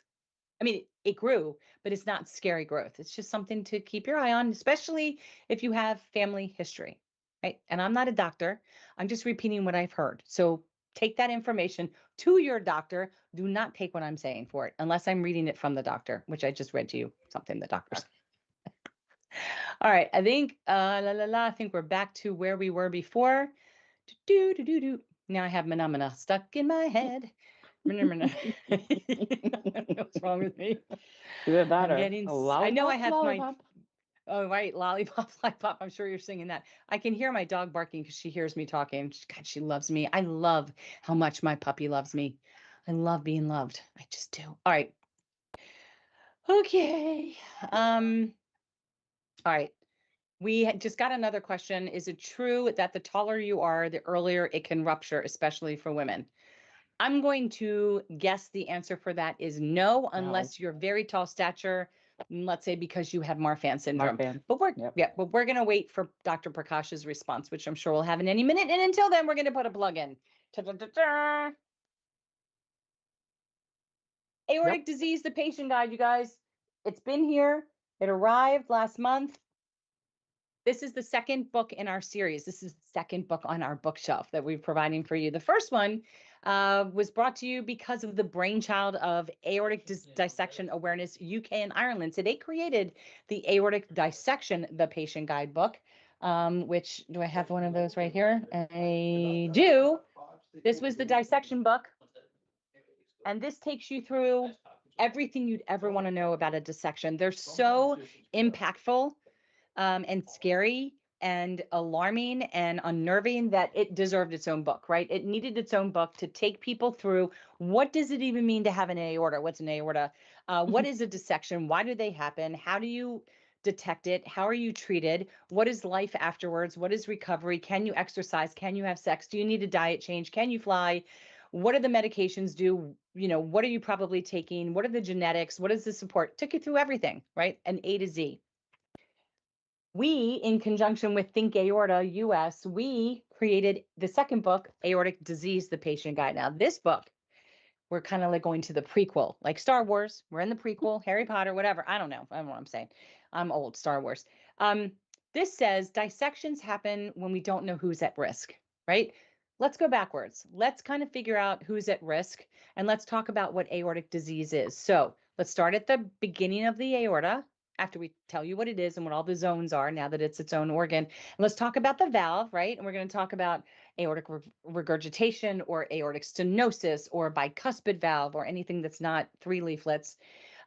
I mean, it grew, but it's not scary growth. It's just something to keep your eye on, especially if you have family history, right? And I'm not a doctor. I'm just repeating what I've heard. So take that information to your doctor. Do not take what I'm saying for it, unless I'm reading it from the doctor, which I just read to you, something the doctor said. All right, I think, I think we're back to where we were before. Do, do, do, do. Now I have phenomena stuck in my head. What's wrong with me? Either that I'm or getting, a I know I lollipop, have my, lollipop. oh, right, lollipop, lollipop. I'm sure you're singing that. I can hear my dog barking because she hears me talking. God, she loves me. I love how much my puppy loves me. I love being loved. I just do. All right. Okay. All right. We just got another question. Is it true that the taller you are, the earlier it can rupture, especially for women? I'm going to guess the answer for that is no, No. unless you're very tall stature, let's say because you have Marfan syndrome. Marfan. But we're Yep. but we're gonna wait for Dr. Prakash's response, which I'm sure we'll have in any minute. And until then, we're gonna put a plug in. Ta-da-da-da. Aortic disease, the patient guide, you guys. It's been here. It arrived last month. This is the second book in our series. This is the second book on our bookshelf that we're providing for you. The first one was brought to you because of the brainchild of Aortic Dissection Awareness UK and Ireland. So they created the Aortic Dissection, the patient guidebook, which, do I have one of those right here? I do. This was the dissection book. And this takes you through everything you'd ever want to know about a dissection. They're so impactful and scary and alarming and unnerving that it deserved its own book, right? It needed its own book to take people through what does it even mean to have an aorta? What's an aorta? What is a dissection? Why do they happen? How do you detect it? How are you treated? What is life afterwards? What is recovery? Can you exercise? Can you have sex? Do you need a diet change? Can you fly? What do the medications do? You know, what are you probably taking? What are the genetics? What is the support? Took you through everything, right? An A to Z. We, in conjunction with Think Aorta US, we created the second book, Aortic Disease, the Patient Guide. Now, this book, we're kind of like going to the prequel, like Star Wars. We're in the prequel, Harry Potter, whatever. I don't know. I don't know what I'm saying. I'm old, Star Wars. This says dissections happen when we don't know who's at risk, right? Let's go backwards. Let's kind of figure out who's at risk, and let's talk about what aortic disease is. So let's start at the beginning of the aorta, after we tell you what it is and what all the zones are, now that it's its own organ. And let's talk about the valve, right? And we're going to talk about aortic regurgitation or aortic stenosis or bicuspid valve or anything that's not three leaflets.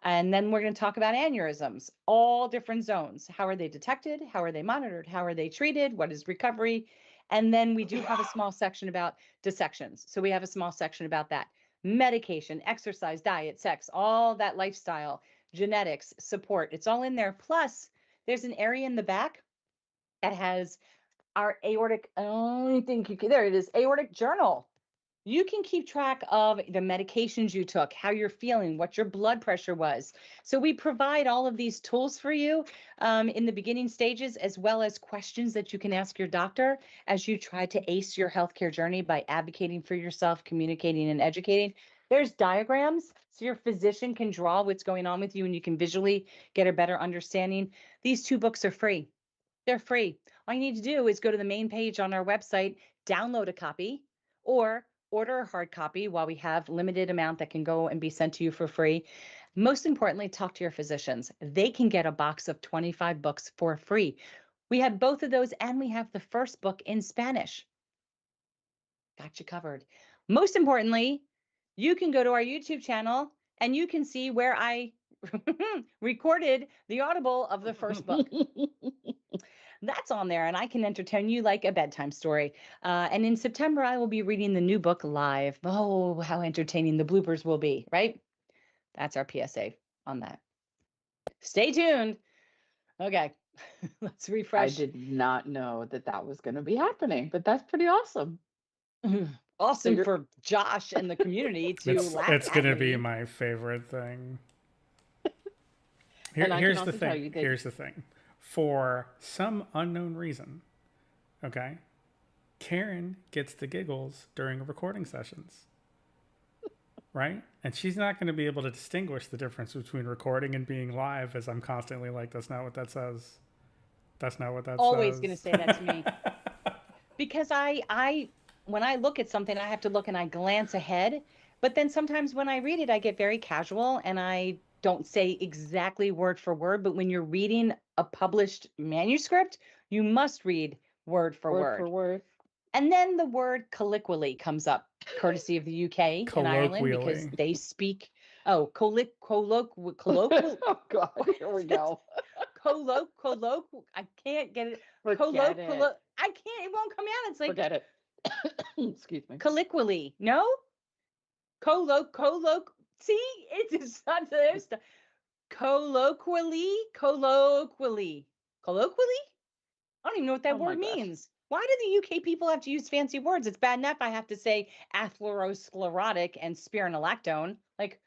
And then we're going to talk about aneurysms, all different zones. How are they detected? How are they monitored? How are they treated? What is recovery? And then we do have a small section about dissections. So we have a small section about that. Medication, exercise, diet, sex, all that lifestyle, genetics, support, it's all in there. Plus, there's an area in the back that has our aortic, I think you can, there it is, aortic journal. You can keep track of the medications you took, how you're feeling, what your blood pressure was. So we provide all of these tools for you in the beginning stages, as well as questions that you can ask your doctor as you try to ace your healthcare journey by advocating for yourself, communicating and educating. There's diagrams, so your physician can draw what's going on with you and you can visually get a better understanding. These two books are free. They're free. All you need to do is go to the main page on our website, download a copy, or order a hard copy while we have limited amount that can go and be sent to you for free. Most importantly, talk to your physicians. They can get a box of 25 books for free. We have both of those, and we have the first book in Spanish. Got you covered. Most importantly, you can go to our YouTube channel and you can see where I recorded the audible of the first book. That's on there, and I can entertain you like a bedtime story. And in September, I will be reading the new book live. Oh, how entertaining the bloopers will be, right? That's our PSA on that. Stay tuned. Okay, let's I refresh. did not know that that was going to be happening, but that's pretty awesome. Awesome you're- for Josh and the community to laugh It's at gonna me. be my favorite thing. And I can Here's the also tell thing. you that Here's the thing. For some unknown reason, okay, Karen gets the giggles during recording sessions, right? And she's not going to be able to distinguish the difference between recording and being live, as I'm constantly like, that's not what that says. That's not what that Always says. going to say that to me. Because I when I look at something, I have to look and I glance ahead. But then sometimes when I read it, I get very casual and I don't say exactly word for word. But when you're reading a published manuscript, you must read word for word word. for word. And then the word colloquially comes up, courtesy of the UK and Ireland, because Colloquially. they speak. Oh, colloquial. Oh God, here we go. I can't get it. Forget it. I can't. It won't come out. It's like Forget it. Excuse me. colloquially. No, colloq. See, it's not there's the colloquially. I don't even know what that Oh my word gosh. means. Why do the UK people have to use fancy words? It's bad enough I have to say atherosclerotic and spironolactone. Like,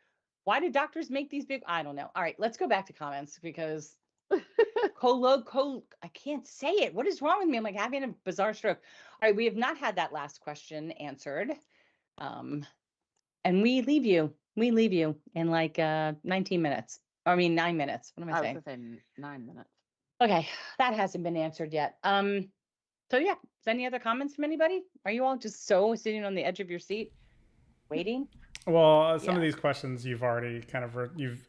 why do doctors make these big? I don't know. All right, let's go back to comments because I can't say it. What is wrong with me? I'm like having a bizarre stroke. All right, we have not had that last question answered. And we leave you in like 19 minutes. I mean 9 minutes. What am I I was saying? gonna say 9 minutes. Okay, that hasn't been answered yet. So yeah, is any other comments from anybody? Are you all just so sitting on the edge of your seat waiting? Well, some of Yeah. these questions you've already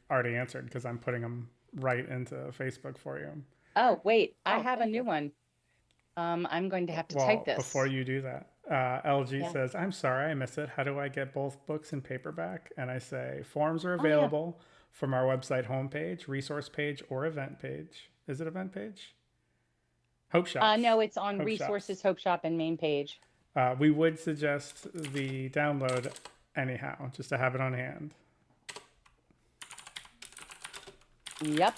answered because I'm putting them right into Facebook for you. Oh, wait, I Oh, have a thank new you. one. I'm going to have to type Well, before this. you do that, LG Yeah. says, I'm sorry, I missed it. How do I get both books in paperback? And I say, forms are Oh yeah. available from our website homepage, resource page, or event page. Is it event page? Hope Shops. No, it's on Hope Resources Shops. Hope Shop and main page. We would suggest the download anyhow, just to have it on hand. Yep,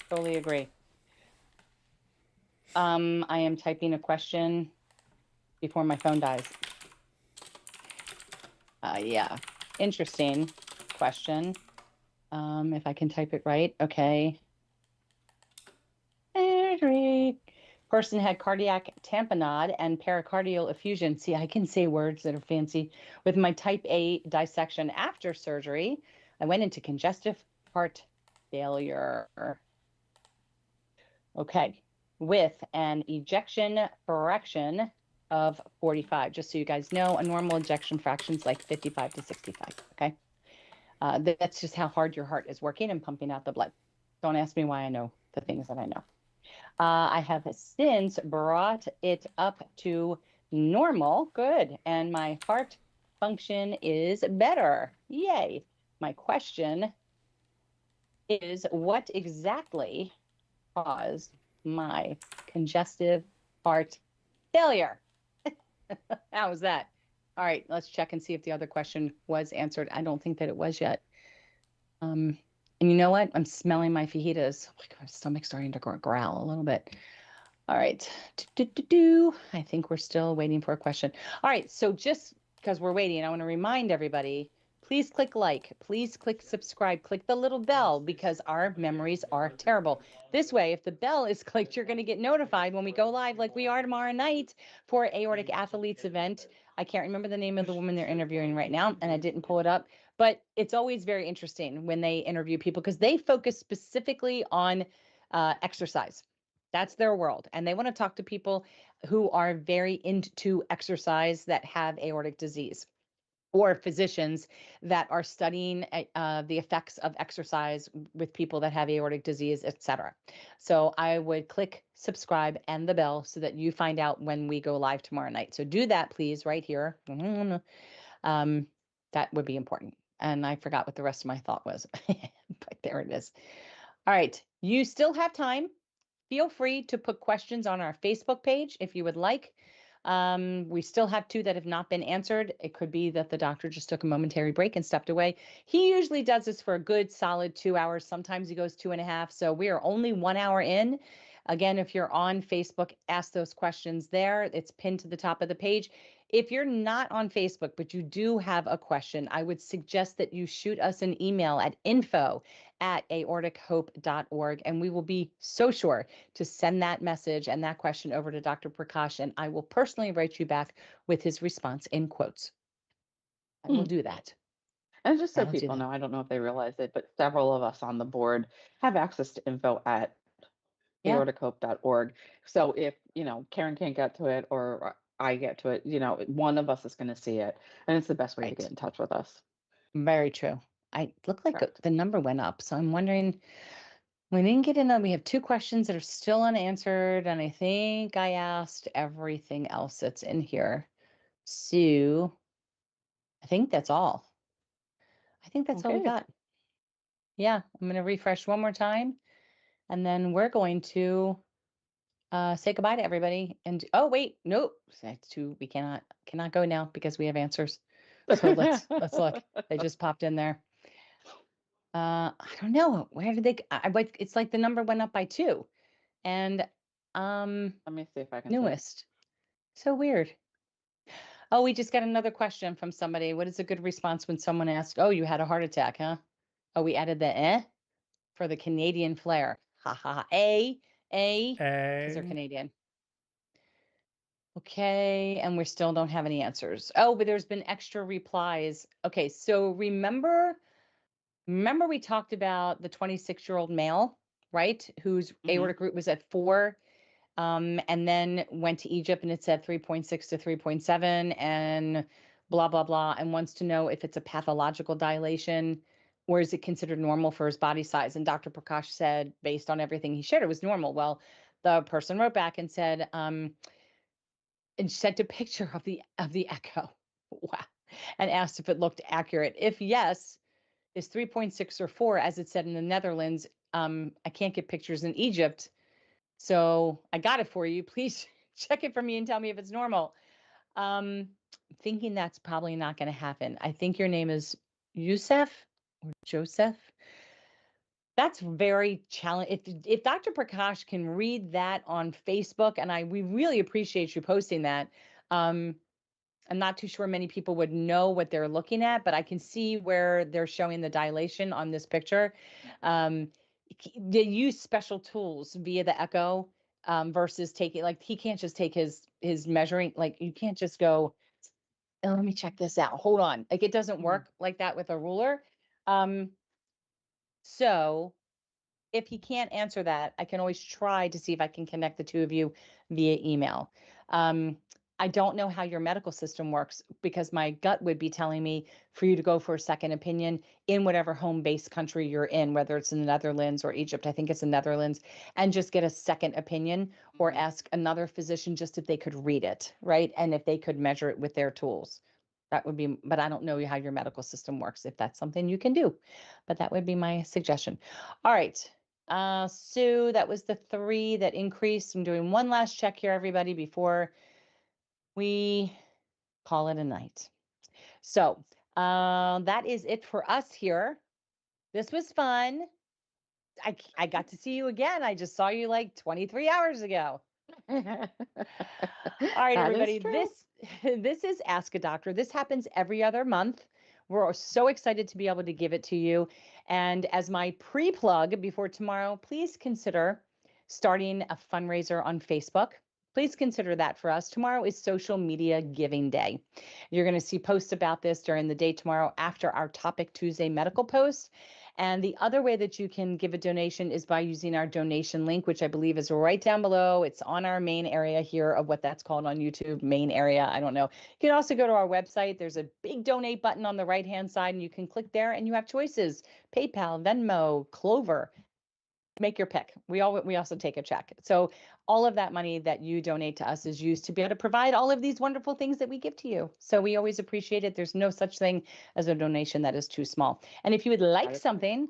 totally agree. I am typing a question before my phone dies. Yeah, interesting question. If I can type it right, okay. Person had cardiac tamponade and pericardial effusion. See, I can say words that are fancy. With my type A dissection after surgery, I went into congestive heart failure. Okay, with an ejection fraction of 45. Just so you guys know, a normal ejection fraction is like 55 to 65. Okay, that's just how hard your heart is working and pumping out the blood. Don't ask me why I know the things that I know. I have since brought it up to normal. Good. And my heart function is better. Yay. My question is, what exactly caused my congestive heart failure? How was that? All right, let's check and see if the other question was answered. I don't think that it was yet. And you know what? I'm smelling my fajitas. Oh my God, my stomach's starting to growl a little bit. All right. I think we're still waiting for a question. All right. So just because we're waiting, I want to remind everybody, please click like, please click subscribe, click the little bell because our memories are terrible. This way, if the bell is clicked, you're going to get notified when we go live like we are tomorrow night for Aortic Athletes event. I can't remember the name of the woman they're interviewing right now, and I didn't pull it up, but it's always very interesting when they interview people because they focus specifically on exercise. That's their world. And they want to talk to people who are very into exercise that have aortic disease or physicians that are studying the effects of exercise with people that have aortic disease, etc. So I would click subscribe and the bell so that you find out when we go live tomorrow night. So do that, please, right here. That would be important. And I forgot what the rest of my thought was, but there it is. All right. You still have time feel free to put questions on our Facebook page if you would like. We still have 2 that have not been answered. It could be that the doctor just took a momentary break and stepped away. He usually does this for a good solid 2 hours. Sometimes he goes 2.5. So we are only 1 hour in. Again, if you're on Facebook, ask those questions there. It's pinned to the top of the page. If you're not on Facebook, but you do have a question, I would suggest that you shoot us an email at info@aortichope.org, and we will be so sure to send that message and that question over to Dr. Prakash, and I will personally write you back with his response in quotes. I will do that. And just so I'll do people that. know, I don't know if they realize it, but several of us on the board have access to info at Yeah, aortichope.org. So if, Karen can't get to it or I get to it, one of us is going to see it. And it's the best way to right. get in touch with us. Very true. I look like Correct. the number went up, so I'm wondering. We didn't get in. We have 2 questions that are still unanswered, and I think I asked everything else that's in here. So I think that's all. I think that's all we Okay. got. Yeah, I'm going to refresh one more time, and then we're going to say goodbye to everybody. And oh wait, nope, that's 2. We cannot go now because we have answers. So let's look. They just popped in there. I don't know. Where did they? It's like the number went up by 2, and Let me see if I can see. newest. So weird. Oh, we just got another question from somebody. What is a good response when someone asks, "Oh, you had a heart attack, huh?" Oh, we added the for the Canadian flair. Ha ha ha. Because they're A. Canadian. Okay, and we still don't have any answers. Oh, but there's been extra replies. Okay, so remember we talked about the 26-year-old male, right? Whose aortic root was at 4, and then went to Egypt and it said 3.6 to 3.7 and blah, blah, blah, and wants to know if it's a pathological dilation or is it considered normal for his body size. And Dr. Prakash said, based on everything he shared, it was normal. Well, the person wrote back and said, and sent a picture of the echo. Wow. And asked if it looked accurate. If yes, is 3.6 or 4, as it said in the Netherlands. I can't get pictures in Egypt. So I got it for you. Please check it for me and tell me if it's normal. Thinking that's probably not going to happen. I think your name is Yusef or Joseph. That's very challenging. If Dr. Prakash can read that on Facebook, and we really appreciate you posting that. I'm not too sure many people would know what they're looking at, but I can see where they're showing the dilation on this picture. They use special tools via the echo, versus taking, like, he can't just take his measuring, like you can't just go, "Oh, let me check this out. Hold on." Like it doesn't work like that with a ruler. So if he can't answer that, I can always try to see if I can connect the 2 of you via email. I don't know how your medical system works because my gut would be telling me for you to go for a second opinion in whatever home base country you're in, whether it's in the Netherlands or Egypt. I think it's the Netherlands, and just get a second opinion or ask another physician just if they could read it, right? And if they could measure it with their tools. That would be, but I don't know how your medical system works, if that's something you can do. But that would be my suggestion. All right. Sue, that was the 3 that increased. I'm doing one last check here, everybody, before we call it a night. So that is it for us here. This was fun. I got to see you again. I just saw you like 23 hours ago. All right, That is everybody. true. This is Ask a Doctor. This happens every other month. We're so excited to be able to give it to you. And as my pre-plug before tomorrow, please consider starting a fundraiser on Facebook. Please consider that for us. Tomorrow is Social Media Giving Day. You're going to see posts about this during the day tomorrow after our Topic Tuesday medical post. And the other way that you can give a donation is by using our donation link, which I believe is right down below. It's on our main area here of what that's called on YouTube, main area. I don't know. You can also go to our website. There's a big donate button on the right-hand side, and you can click there and you have choices: PayPal, Venmo, Clover. Make your pick. We also take a check. So all of that money that you donate to us is used to be able to provide all of these wonderful things that we give to you. So we always appreciate it. There's no such thing as a donation that is too small. And if you would like something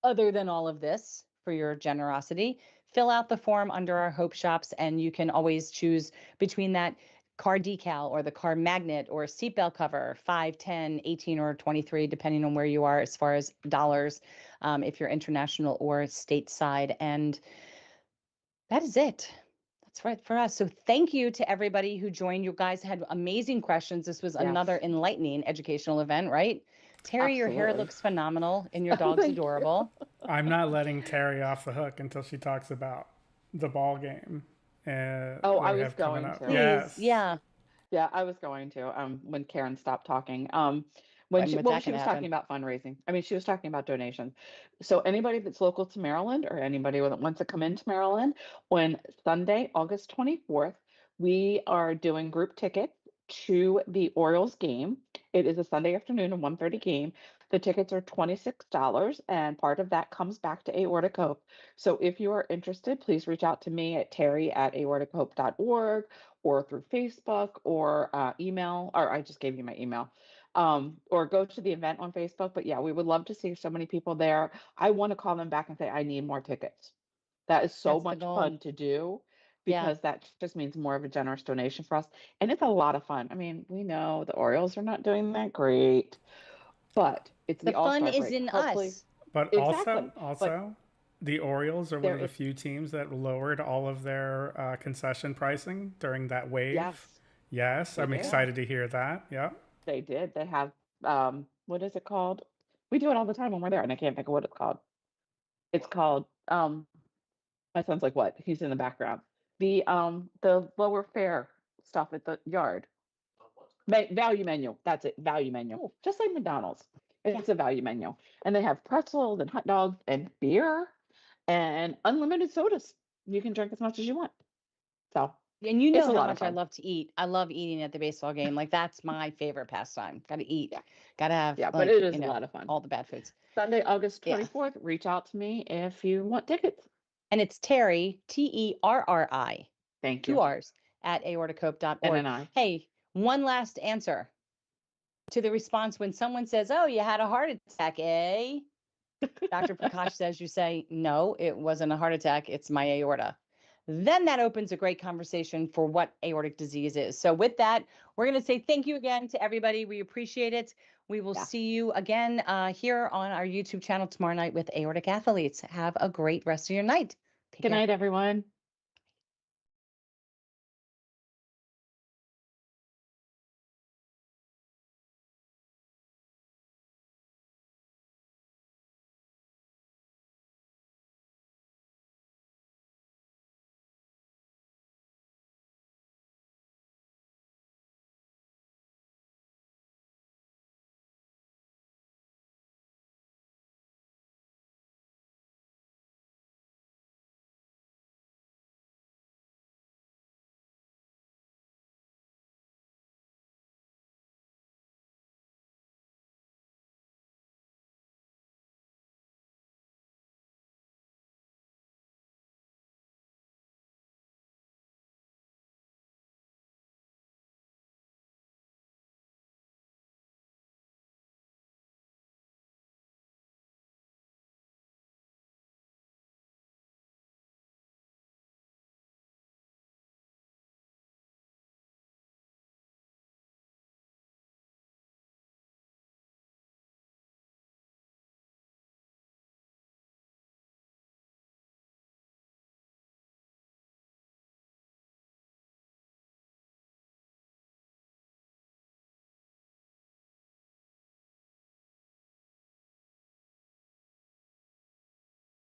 other than all of this for your generosity, fill out the form under our Hope Shops, and you can always choose between that car decal or the car magnet or seatbelt cover, 5, 10, 18, or 23, depending on where you are as far as dollars, if you're international or stateside. And that is it. That's right for us. So thank you to everybody who joined. You guys had amazing questions. This was another Yes. enlightening educational event, right? Terry, your hair Absolutely. looks phenomenal and your dog's Thank you. adorable. I'm not letting Terry off the hook until she talks about the ball game Oh, that I we was have coming going up. to. Please. Yes. Yeah. Yeah, I was going to, when Karen stopped talking. When was that She gonna was talking happen? about fundraising. I mean, she was talking about donations. So anybody that's local to Maryland or anybody that wants to come into Maryland, on Sunday, August 24th, we are doing group tickets to the Orioles game. It is a Sunday afternoon, a 1:30 game. The tickets are $26, and part of that comes back to Aortic Hope. So if you are interested, please reach out to me at terry@aortichope.org or through Facebook or email, or I just gave you my email, or go to the event on Facebook. But yeah, we would love to see so many people there. I want to call them back and say, I need more tickets. That is so That's the much goal. fun to do Yeah. because that just means more of a generous donation for us. And it's a lot of fun. I mean, we know the Orioles are not doing that great, but it's The the fun All-Star is break. in Hopefully, us. But exactly. But also, the Orioles are one there of the is, few teams that lowered all of their concession pricing during that wave. yes, Yes, they I'm did. excited to hear that. Yep. They did. They have, what is it called? We do it all the time when we're there, and I can't think of what it's called. It's called, my son's like, what? He's in the background. The lower fare stuff at the yard. Value menu. That's it. Value menu. Oh, Just like McDonald's. yeah. It's a value menu. And they have pretzels and hot dogs and beer and unlimited sodas. You can drink as much as you want. So And you it's know a how lot of much I fun. love to eat. I love eating at the baseball game. Like that's my favorite pastime. Got to eat. Yeah. Got to have Yeah. But like, it is a lot of fun. all the bad foods. Sunday, August Yeah. 24th, reach out to me if you want tickets. And it's Terry, Terri, Thank 2 you. R's at And aorticope.org. an I. Hey, one last answer to the response when someone says, "Oh, you had a heart attack, eh?" Dr. Prakash says, you say, "No, it wasn't a heart attack. It's my aorta." Then that opens a great conversation for what aortic disease is. So with that, we're going to say thank you again to everybody. We appreciate it. We will Yeah. see you again here on our YouTube channel tomorrow night with Aortic Athletes. Have a great rest of your night. Take Good care. night, everyone.